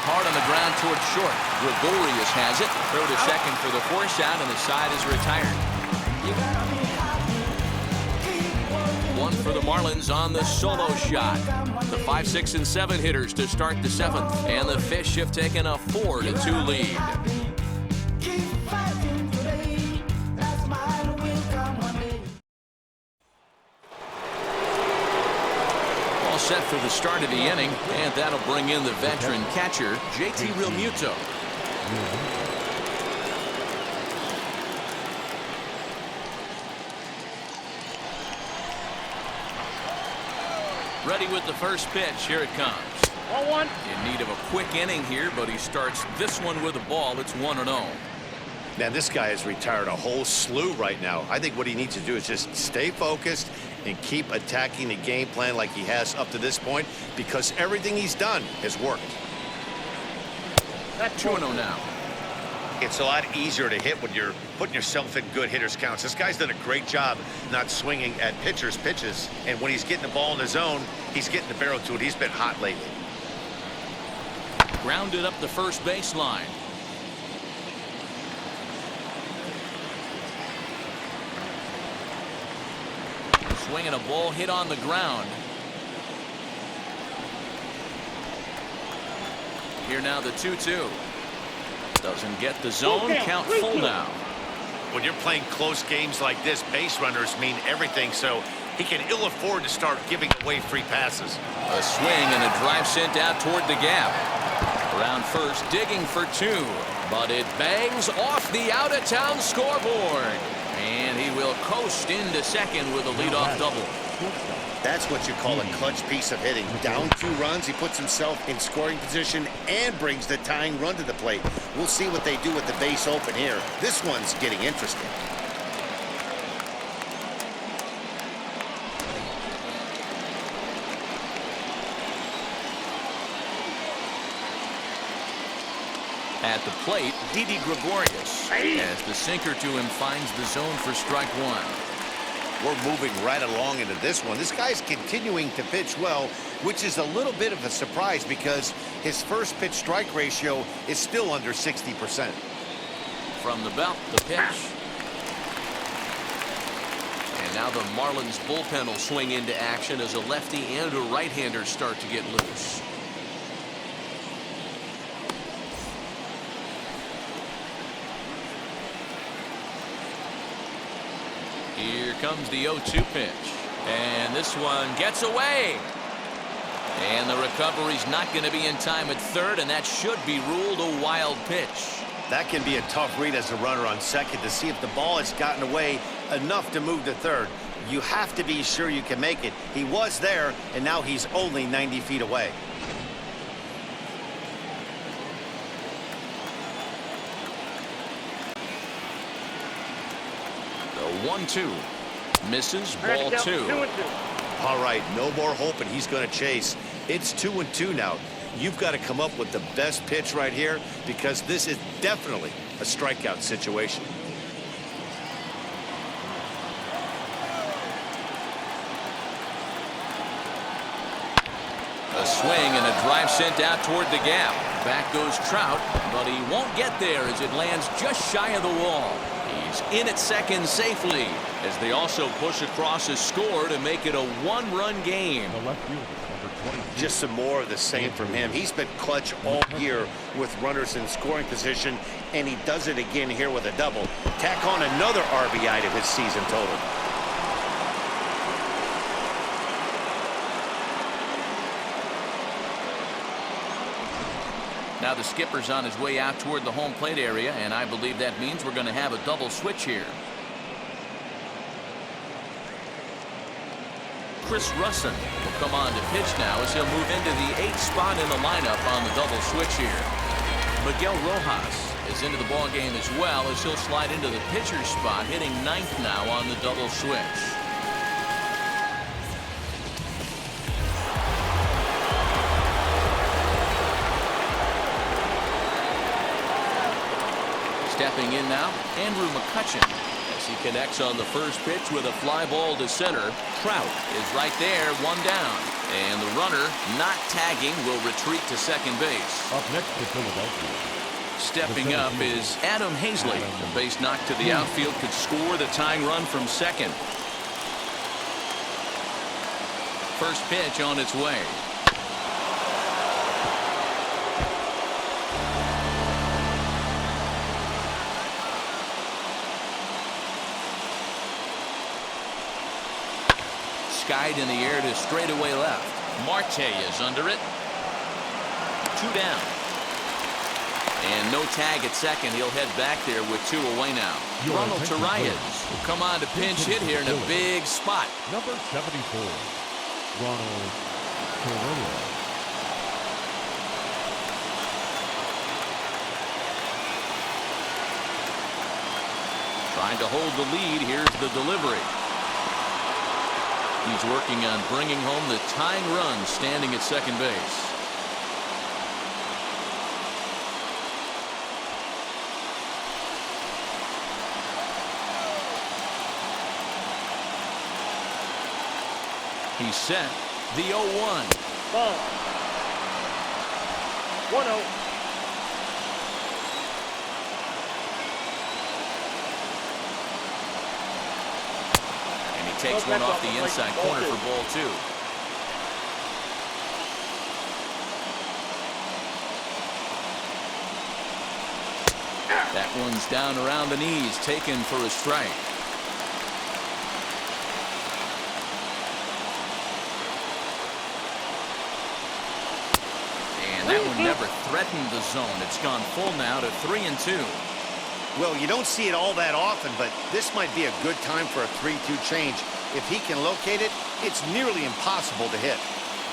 Hard on the ground towards short. Gregorius has it. Throw to second for the force out, and the side is retired. One for the Marlins on the solo shot. The 5, 6, and 7 hitters to start the 7th, and the Fish have taken a 4-2 lead. All set for the start of the inning, and that'll bring in the veteran catcher, JT Realmuto. Ready with the first pitch. Here it comes. 1-1. In need of a quick inning here, but he starts this one with a ball. It's 1-0. Man, this guy has retired a whole slew right now. I think what he needs to do is just stay focused and keep attacking the game plan like he has up to this point, because everything he's done has worked. That's 2-0 now. It's a lot easier to hit when you're putting yourself in good hitters counts. This guy's done a great job not swinging at pitchers' pitches, and when he's getting the ball in the zone, he's getting the barrel to it. He's been hot lately. Grounded up the first baseline. Swinging a ball hit on the ground. Here now the 2-2. Doesn't get the zone. Count full now. When you're playing close games like this, base runners mean everything, so he can ill afford to start giving away free passes. A swing and a drive sent out toward the gap. Around first, digging for 2, but it bangs off the out-of-town scoreboard. And he will coast into second with a leadoff double. That's what you call a clutch piece of hitting. Down 2 runs, he puts himself in scoring position and brings the tying run to the plate. We'll see what they do with the base open here. This one's getting interesting. At the plate, Didi Gregorius, as the sinker to him finds the zone for strike 1. We're moving right along into this one. This guy's continuing to pitch well, which is a little bit of a surprise because his first pitch strike ratio is still under 60%. From the belt, the pitch. And now the Marlins bullpen will swing into action as a lefty and a right-hander start to get loose. Here comes the 0-2 pitch. And this one gets away. And the recovery's not going to be in time at third, and that should be ruled a wild pitch. That can be a tough read as a runner on second to see if the ball has gotten away enough to move to third. You have to be sure you can make it. He was there, and now he's only 90 feet away. The 1-2. Misses. Ball 2. 2-2. All right, no more hoping he's going to chase. It's 2-2 now. You've got to come up with the best pitch right here because this is definitely a strikeout situation. A swing and a drive sent out toward the gap. Back goes Trout, but he won't get there as it lands just shy of the wall. He's in at second safely as they also push across his score to make it a one-run game. The left fielder, number 20. Just some more of the same from him. He's been clutch all year with runners in scoring position, and he does it again here with a double. Tack on another RBI to his season total. Now the skipper's on his way out toward the home plate area, and I believe that means we're going to have a double switch here. Chris Russin will come on to pitch now as he'll move into the 8th spot in the lineup on the double switch here. Miguel Rojas is into the ball game as well as he'll slide into the pitcher's spot, hitting 9th now on the double switch. Stepping in now, Andrew McCutcheon as he connects on the first pitch with a fly ball to center. Trout is right there, one down. And the runner, not tagging, will retreat to second base. Up next to Philadelphia. Stepping up is Adam Hazley. The base knock to the outfield could score the tying run from second. First pitch on its way. Skied in the air to straightaway left. Marte is under it. 2 down. And no tag at second. He'll head back there with 2 away now. Ronald Torreyes will come on to pinch hit here in a big spot. Number 74, Ronald Torreyes. Trying to hold the lead. Here's the delivery. He's working on bringing home the tying run standing at second base. He's set. The 0-1. Ball. 1-0. Takes one off the inside corner for ball 2. That one's down around the knees, taken for a strike. And that one never threatened the zone. It's gone full now to 3-2. Well, you don't see it all that often, but this might be a good time for a 3-2 change. If he can locate it, it's nearly impossible to hit.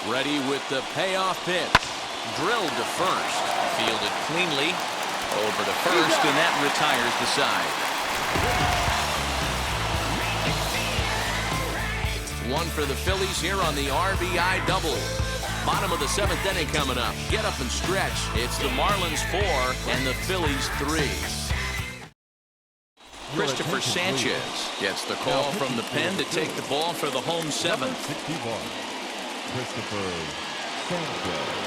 Ready with the payoff pitch. Drilled to first. Fielded cleanly. Over to first, and that retires the side. One for the Phillies here on the RBI double. Bottom of the 7th inning coming up. Get up and stretch. It's the Marlins 4 and the Phillies 3. Christopher Sanchez gets the call from the pen to take the ball for the home 7th. 61, Christopher Sanchez.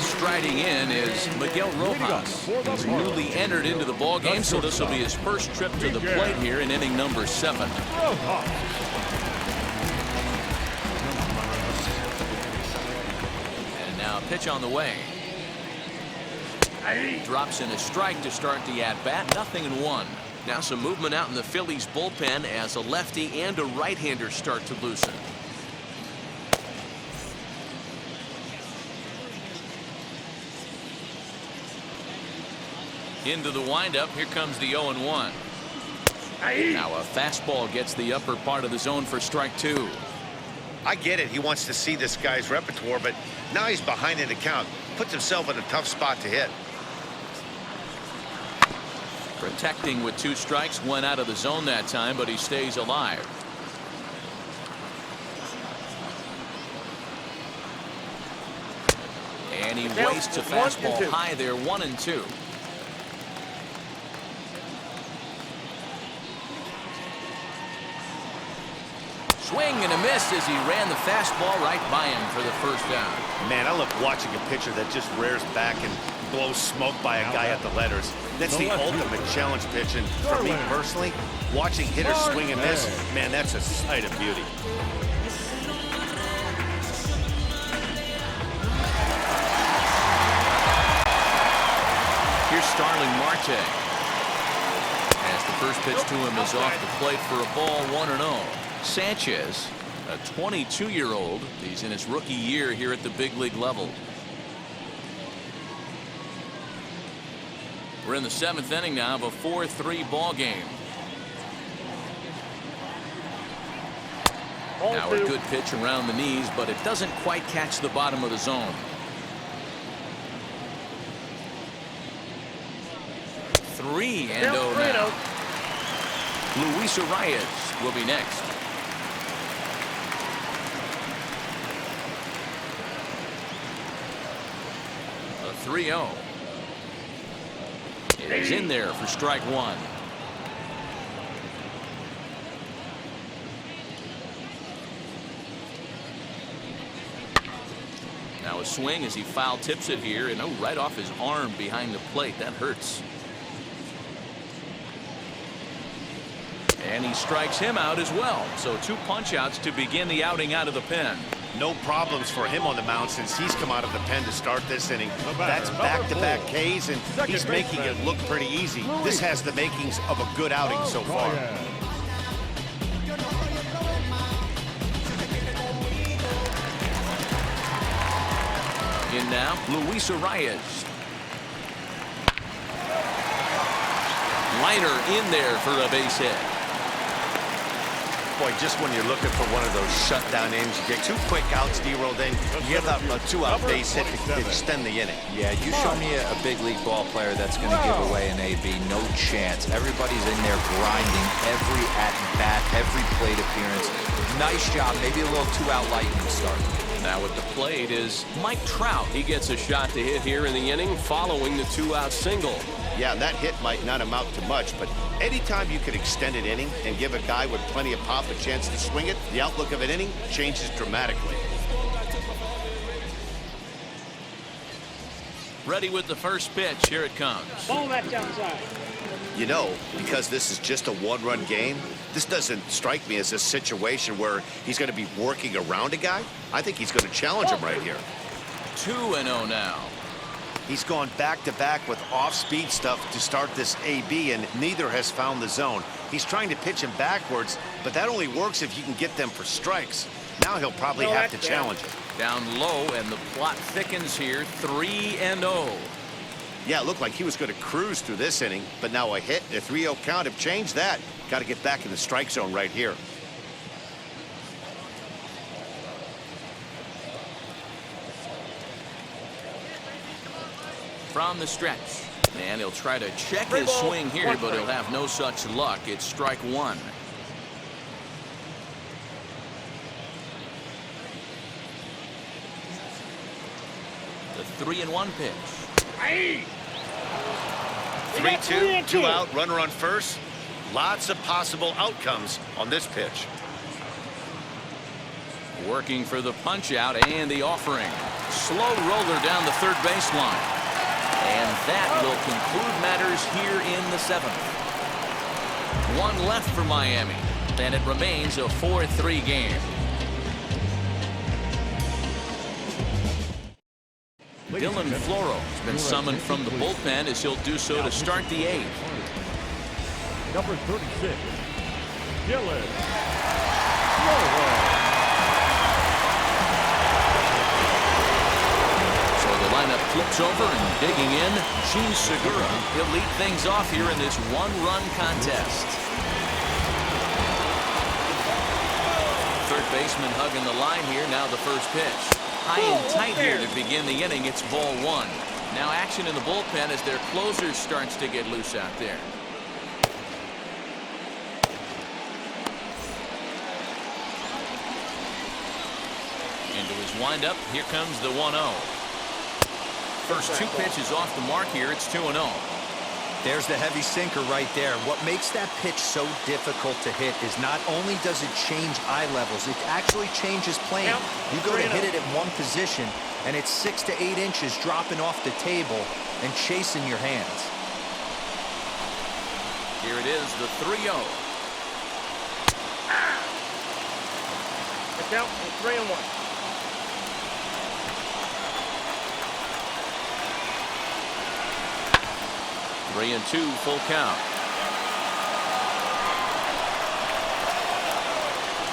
Striding in is Miguel Rojas. He's newly entered into the ball game, so this will be his first trip to the plate here in inning number 7. Pitch on the way. Drops in a strike to start the at-bat. 0-1. Now some movement out in the Phillies bullpen as a lefty and a right-hander start to loosen. Into the windup. Here comes the 0-1. Now a fastball gets the upper part of the zone for strike 2. I get it. He wants to see this guy's repertoire, but now he's behind in the count. Puts himself in a tough spot to hit. Protecting with 2 strikes, went out of the zone that time, but he stays alive. And he wastes a fastball high there, 1-2. Swing and a miss as he ran the fastball right by him for the first down. Man, I love watching a pitcher that just rears back and blows smoke by a guy at the letters. That's the ultimate challenge pitch, and for me personally, watching hitters swing and miss, man, that's a sight of beauty. Here's Starling Marte. As the first pitch to him is off the plate for a ball, 1-0. Sanchez, a 22-year-old. He's in his rookie year here at the big league level. We're in the 7th inning now of a 4-3 ball game. Now a good pitch around the knees, but it doesn't quite catch the bottom of the zone. 3-0 now. Luis Arias will be next. A 3-0. It is in there for strike 1. Now a swing as he foul tips it here, and right off his arm behind the plate. That hurts. And he strikes him out as well. So 2 punch outs to begin the outing out of the pen. No problems for him on the mound since he's come out of the pen to start this inning. That's back-to-back Ks, and he's making it look pretty easy. This has the makings of a good outing so far. In now, Luis Arias. Liner in there for a base hit. Boy, just when you're looking for one of those shutdown innings, you get 2 quick outs, D-roll, then you have a 2-out base hit to extend the inning. Yeah, you show me a big league ball player that's going to give away an AB. No chance. Everybody's in there grinding every at-bat, every plate appearance. Nice job. Maybe a little 2-out lightning start. Now at the plate is Mike Trout. He gets a shot to hit here in the inning following the 2-out single. Yeah, that hit might not amount to much, but anytime you can extend an inning and give a guy with plenty of pop a chance to swing it, the outlook of an inning changes dramatically. Ready with the first pitch. Here it comes. Ball that's outside. You know, because this is just a 1-run game, this doesn't strike me as a situation where he's going to be working around a guy. I think he's going to challenge him right here. 2-0 now. He's gone back-to-back with off-speed stuff to start this AB, and neither has found the zone. He's trying to pitch him backwards, but that only works if you can get them for strikes. Now he'll probably have to challenge it. Down low, and the plot thickens here. 3-0. Yeah, it looked like he was going to cruise through this inning, but now a hit and a 3-0 count have changed that. Got to get back in the strike zone right here. From the stretch, and he'll try to check his swing here, but he'll have no such luck. It's strike 1. The 3-1 pitch. 3-2, 2-out, runner on first. Lots of possible outcomes on this pitch. Working for the punch out and the offering. Slow roller down the third baseline. And that will conclude matters here in the 7th. 1 left for Miami, and it remains a 4-3 game. Dylan Floro has been summoned from the bullpen as he'll do so to start the 8th. Number 36, Dylan Floro. So the lineup flips over, and digging in, Gene Segura. He'll lead things off here in this 1-run contest. Third baseman hugging the line here. Now the first pitch. High and tight here to begin the inning. It's ball 1. Now action in the bullpen as their closer starts to get loose out there. Into his windup, here comes the 1-0. First 2 pitches off the mark here. It's 2-0. There's the heavy sinker right there. What makes that pitch so difficult to hit is not only does it change eye levels, it actually changes plane. You go to hit it at one position, and it's 6 to 8 inches dropping off the table and chasing your hands. Here it is, the 3-0. It's out. It's 3-1. 3-2, full count.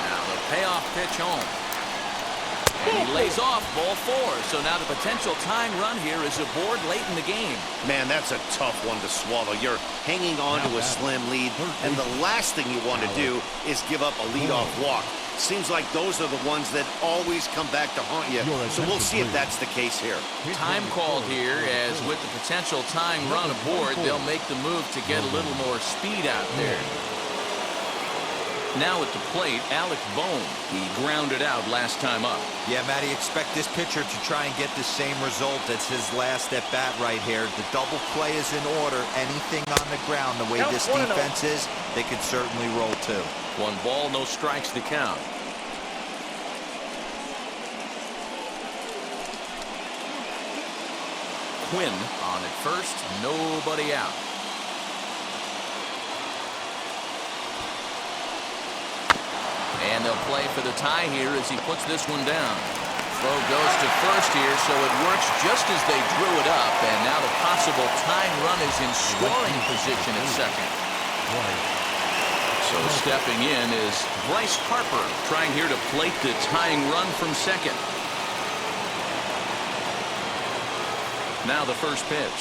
Now the payoff pitch home. And he lays off ball 4. So now the potential tying run here is aboard late in the game. Man, that's a tough one to swallow. You're hanging on to a slim lead, and the last thing you want to do is give up a leadoff walk. Seems like those are the ones that always come back to haunt you. So we'll see if that's the case here. Time called here, as with the potential tying run aboard, they'll make the move to get a little more speed out there. Now at the plate, Alec Bohm. He grounded out last time up. Yeah, Matty, expect this pitcher to try and get the same result as his last at bat right here. The double play is in order. Anything on the ground, the way this defense is, they could certainly roll too. 1 ball, no strikes to count. Quinn on at first, nobody out. And they'll play for the tie here as he puts this one down. Throw goes to first here, so it works just as they drew it up. And now the possible tying run is in scoring position at second. So stepping in is Bryce Harper, trying here to plate the tying run from second. Now the first pitch.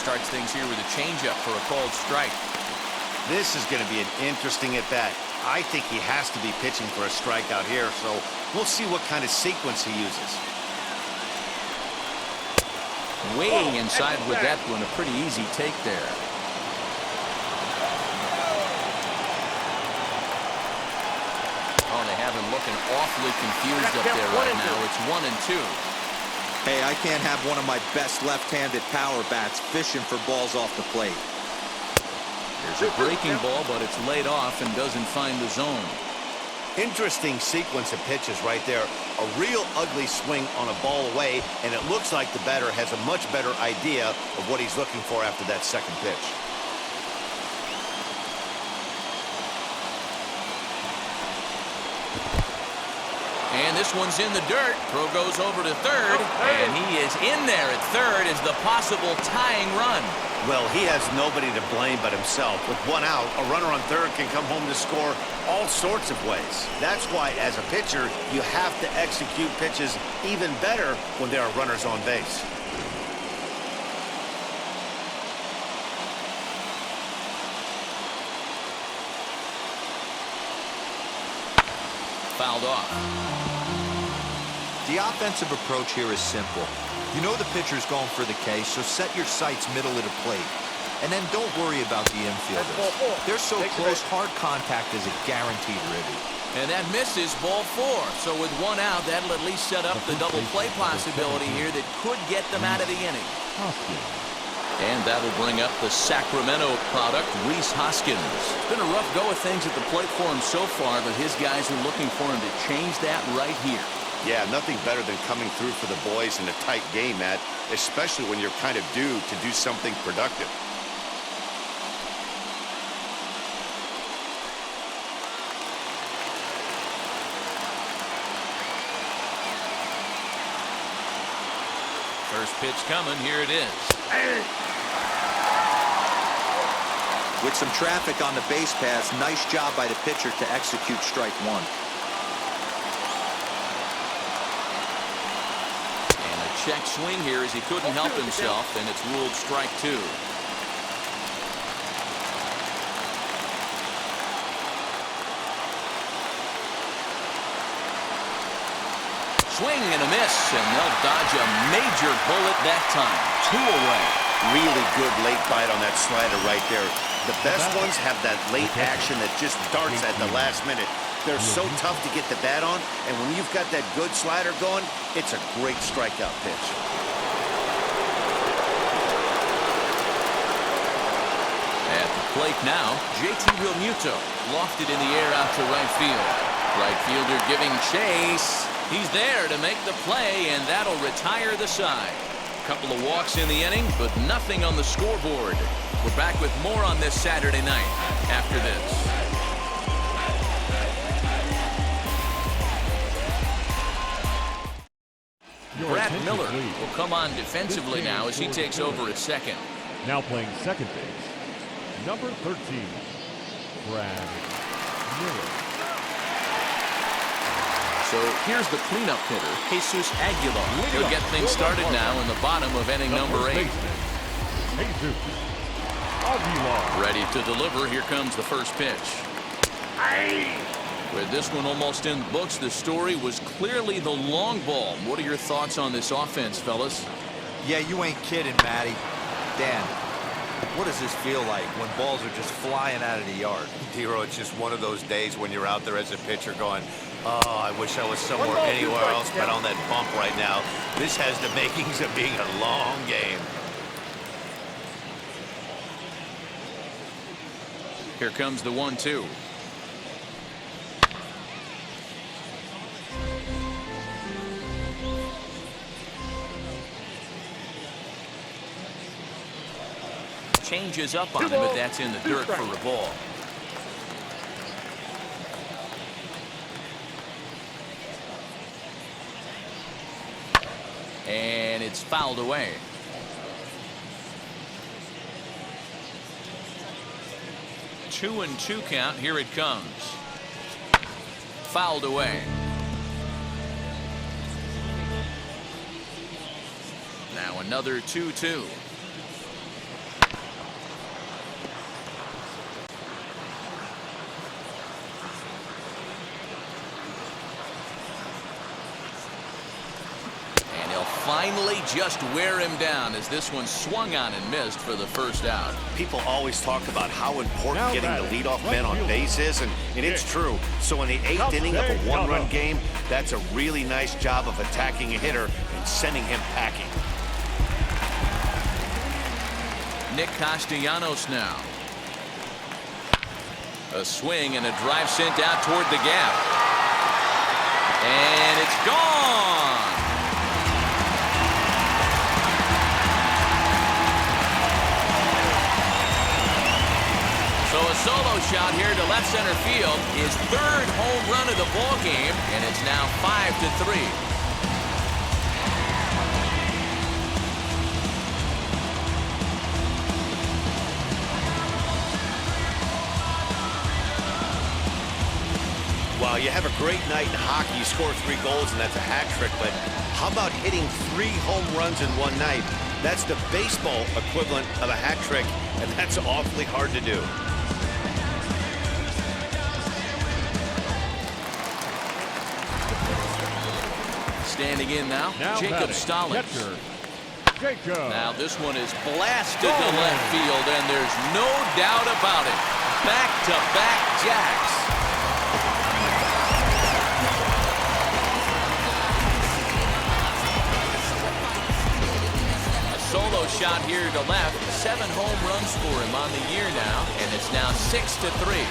Starts things here with a changeup for a called strike. This is going to be an interesting at-bat. I think he has to be pitching for a strikeout here, so we'll see what kind of sequence he uses. Way inside with that one, a pretty easy take there. Oh, they have him looking awfully confused up there right now. It's 1-2. Hey, I can't have one of my best left-handed power bats fishing for balls off the plate. There's a breaking ball, but it's laid off and doesn't find the zone. Interesting sequence of pitches right there. A real ugly swing on a ball away, and it looks like the batter has a much better idea of what he's looking for after that second pitch. And this one's in the dirt. Throw goes over to third, and he is in there at third as the possible tying run. Well, he has nobody to blame but himself. With 1 out, a runner on third can come home to score all sorts of ways. That's why, as a pitcher, you have to execute pitches even better when there are runners on base. Fouled off. The offensive approach here is simple. You know the pitcher's going for the K, so set your sights middle of the plate. And then don't worry about the infielders. They're so close, hard contact is a guaranteed ribby. And that misses ball 4. So with 1 out, that'll at least set up the double play possibility here that could get them out of the inning. And that'll bring up the Sacramento product, Rhys Hoskins. It's been a rough go of things at the plate for him so far, but his guys are looking for him to change that right here. Yeah, nothing better than coming through for the boys in a tight game, Matt, especially when you're kind of due to do something productive. First pitch coming, here it is. With some traffic on the base paths, nice job by the pitcher to execute strike 1. Check swing here as he couldn't help himself, and it's ruled strike 2. Swing and a miss, and they'll dodge a major bullet that time. 2 away. Really good late bite on that slider right there. The best ones have that late action that just darts at the last minute. They're so tough to get the bat on, and when you've got that good slider going, it's a great strikeout pitch. At the plate now, JT Realmuto lofted in the air out to right field. Right fielder giving chase. He's there to make the play, and that'll retire the side. Couple of walks in the inning, but nothing on the scoreboard. We're back with more on this Saturday night after this. Brad Miller will come on defensively now as he takes over at second. Now playing second base, number 13, Brad Miller. So here's the cleanup hitter, Jesus Aguilar. He'll get things started now in the bottom of inning number 8. Jesus Aguilar. Ready to deliver. Here comes the first pitch. With this one almost in the books, the story was clearly the long ball. What are your thoughts on this offense, fellas? Yeah, you ain't kidding, Matty. Dan, what does this feel like when balls are just flying out of the yard? Dero, it's just one of those days when you're out there as a pitcher going, oh, I wish I was somewhere anywhere else but on that bump right now. This has the makings of being a long game. Here comes the 1-2. Changes up on him, but that's in the dirt for a ball. And it's fouled away. Two and two count. Here it comes. Fouled away. Now another 2-2. Finally just wear him down as this one swung on and missed for the first out. People always talk about how important getting the leadoff man on base is, and it's true. So in the 8th inning of a one-run game, that's a really nice job of attacking a hitter and sending him packing. Nick Castellanos now. A swing and a drive sent out toward the gap. And it's gone. So a solo shot here to left center field, his 3rd home run of the ball game, and it's now 5-3. Well, you have a great night in hockey, you score 3 goals, and that's a hat trick, but how about hitting 3 home runs in one night? That's the baseball equivalent of a hat trick, and that's awfully hard to do. Standing in now Jacob Stallings. Jacob. Now this one is blasted to left field, and there's no doubt about it. Back-to-back jacks. A solo shot here to left. 7 home runs for him on the year now, and it's now 6-3.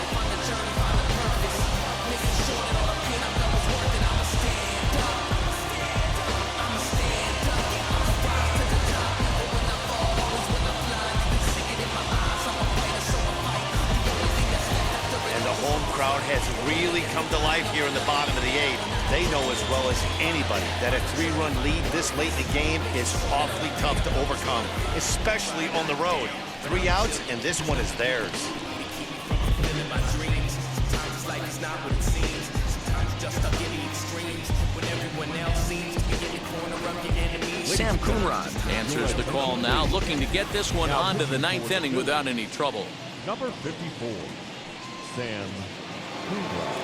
Crowd has really come to life here in the bottom of the 8th. They know as well as anybody that a 3-run lead this late in the game is awfully tough to overcome, especially on the road. 3 outs, and this one is theirs. Sam Coonrod answers the call now, looking to get this one onto the 9th inning without any trouble. Number 54, Sam Coonrod.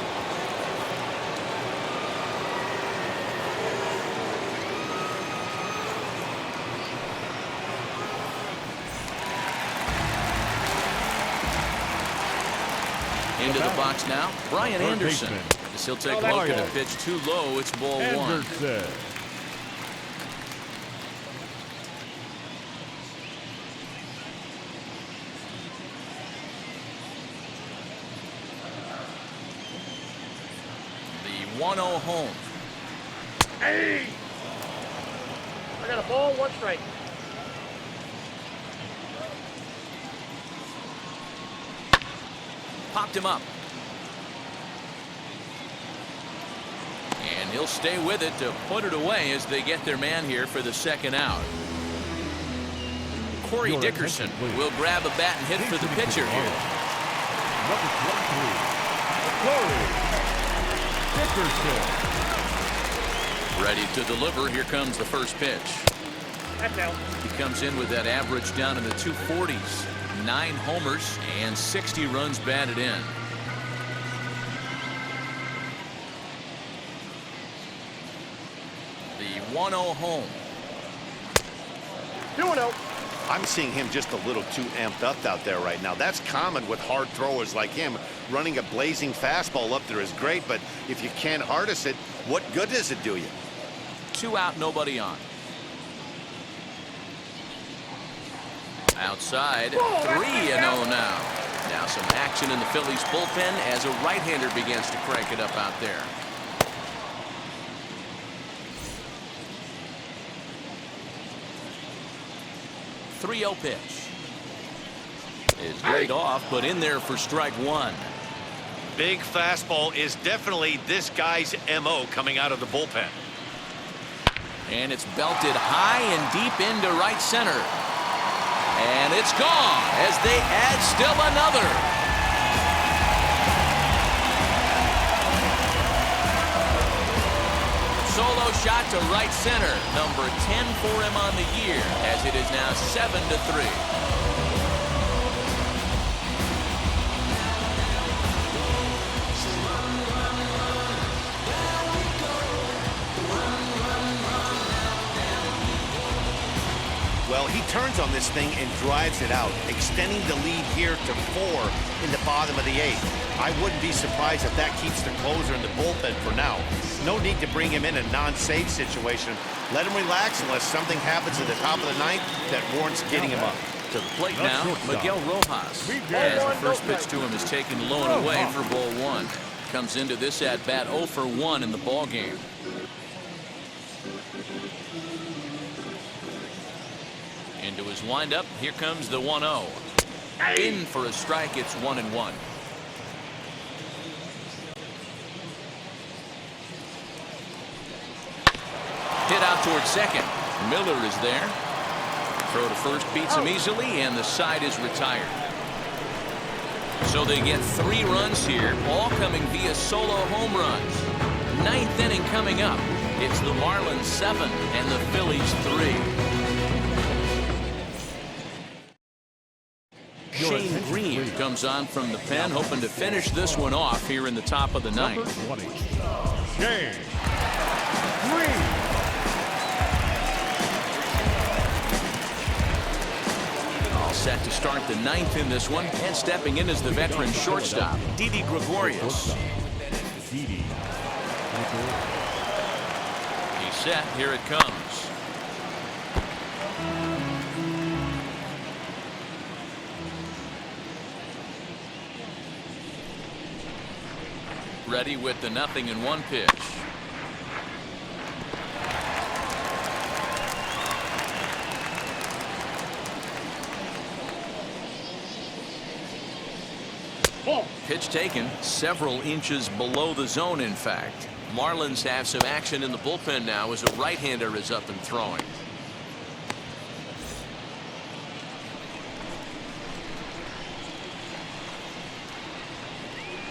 Into the box now, Brian Anderson. As he'll take a look at a pitch too low. It's ball one. The 1-0 home. Hey! I got a ball, 1 strike. Popped him up. And he'll stay with it to put it away as they get their man here for the second out. Corey Dickerson will grab a bat and hit for the pitcher here. Number 23, Corey Dickerson. Ready to deliver. Here comes the first pitch. That's out. He comes in with that average down in the 240s. 9 homers and 60 runs batted in. The 1-0 home. 2-0. I'm seeing him just a little too amped up out there right now. That's common with hard throwers like him. Running a blazing fastball up there is great, but if you can't harness it, what good does it do you? 2 out, nobody on. Outside, 3-0 now. Now some action in the Phillies bullpen as a right-hander begins to crank it up out there. 3-0 pitch. Is laid off, but in there for strike 1. Big fastball is definitely this guy's MO coming out of the bullpen. And it's belted high and deep into right center. And it's gone as they add still another. Solo shot to right center. Number 10 for him on the year as it is now 7-3. Well, he turns on this thing and drives it out, extending the lead here to 4 in the bottom of the 8th. I wouldn't be surprised if that keeps the closer in the bullpen for now. No need to bring him in a non-save situation. Let him relax unless something happens at the top of the 9th that warrants getting him up. To the plate now, Miguel Rojas. As the first pitch to him is taken low and away for ball 1. Comes into this at-bat 0 for 1 in the ball game. Into his windup, here comes the 1-0. In for a strike, it's 1-1. Hit out towards second. Miller is there. Throw to first beats him easily, and the side is retired. So they get 3 runs here, all coming via solo home runs. 9th inning coming up. It's the Marlins 7 and the Phillies 3. Shane Green comes on from the pen, hoping to finish this one off here in the top of the 9th. Shane Green. All set to start the 9th in this one, and stepping in is the veteran shortstop, Didi Gregorius. He's set. Here it comes. Ready with the 0-1 pitch. Pitch taken several inches below the zone, in fact. Marlins have some action in the bullpen now as a right-hander is up and throwing.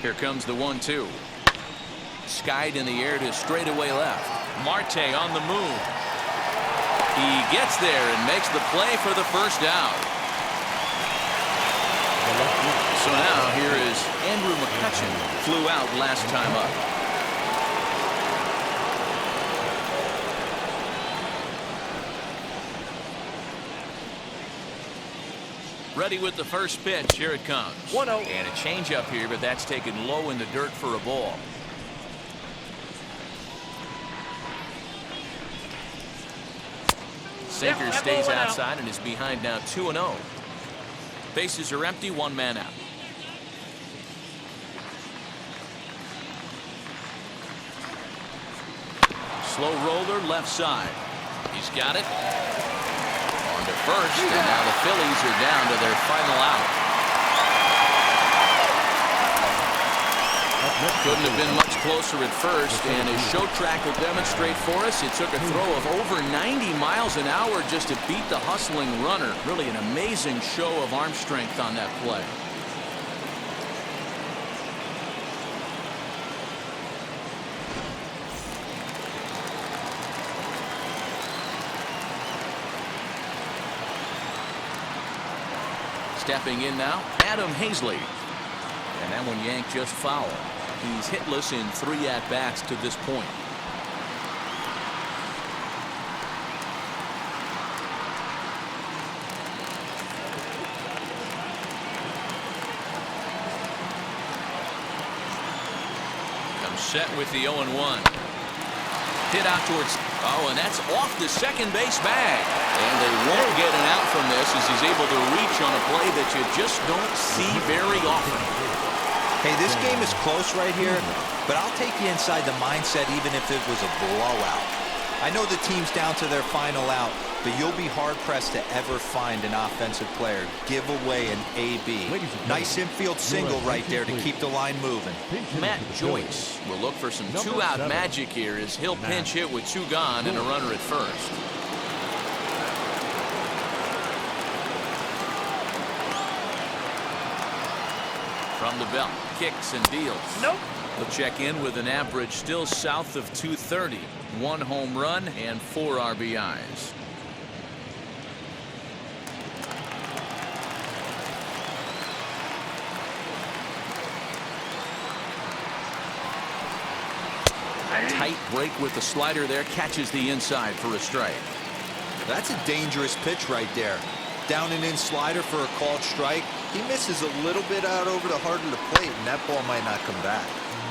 Here comes the 1-2. Skied in the air to straightaway left. Marte on the move. He gets there and makes the play for the first out. So now here is Andrew McCutchen. Flew out last time up. Ready with the first pitch. Here it comes. 1-0. And a changeup here, but that's taken low in the dirt for a ball. Sinker Yep, that stays ball went out. outside and is behind now 2-0. Bases are empty, one man out. Slow roller left side. He's got it. On to first, and now the Phillies are down to their final out. Couldn't have been much closer at first, and as show track will demonstrate for us, it took a throw of over 90 miles an hour just to beat the hustling runner. Really an amazing show of arm strength on that play. Stepping in now, Adam Hazley. And that one yanked just foul. He's hitless in 3 at-bats to this point. Comes set with the 0-1. Hit out towards... Oh, and that's off the second base bag. And they won't get an out from this as he's able to reach on a play that you just don't see very often. Hey, this game is close right here, but I'll take you inside the mindset even if it was a blowout. I know the team's down to their final out, but you'll be hard-pressed to ever find an offensive player give away an AB. Nice infield single right there to keep the line moving. Matt Joyce will look for some two-out magic here as he'll pinch hit with 2 gone and a runner at first. From the belt, kicks and deals. Nope. He'll check in with an average still south of 230. 1 home run and 4 RBIs. Tight break with the slider there, catches the inside for a strike. That's a dangerous pitch right there. Down and in slider for a called strike. He misses a little bit out over the heart of the plate, and that ball might not come back.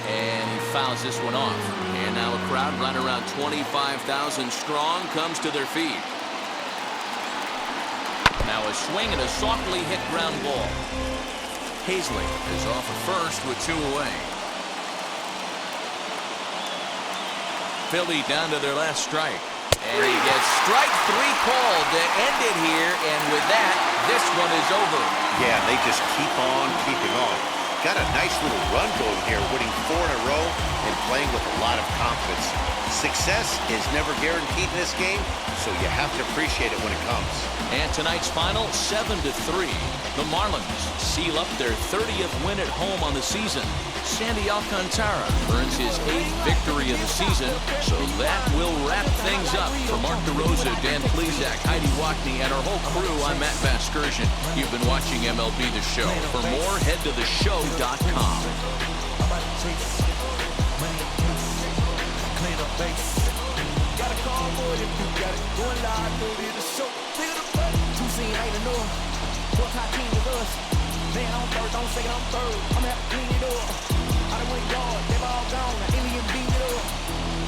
And he fouls this one off. And now a crowd right around 25,000 strong comes to their feet. Now a swing and a softly hit ground ball. Hazley is off at first with 2 away. Philly down to their last strike. And he gets strike 3 called to end it here. And with that, this one is over. Yeah, they just keep on keeping on. Got a nice little run going here, winning 4 in a row and playing with a lot of confidence. Success is never guaranteed in this game, so you have to appreciate it when it comes. And tonight's final, 7-3. The Marlins seal up their 30th win at home on the season. Sandy Alcantara earns his 8th victory of the season, so that will wrap things up. For Mark DeRosa, Dan Plesac, Heidi Wackney, and our whole crew, I'm Matt Vasgersian. You've been watching MLB The Show. For more, head to theshow.com. Got a call for it if you got it. Going live, movie the show. Feel the play. 2 scene ain't enough. 4 top team with us. Man on first, on second, on third. I'ma have to clean it up. I done went guard, they all gone. An alien beat it up.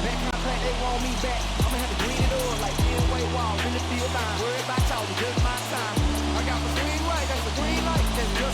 That contract, they want me back. I'ma have to clean it up.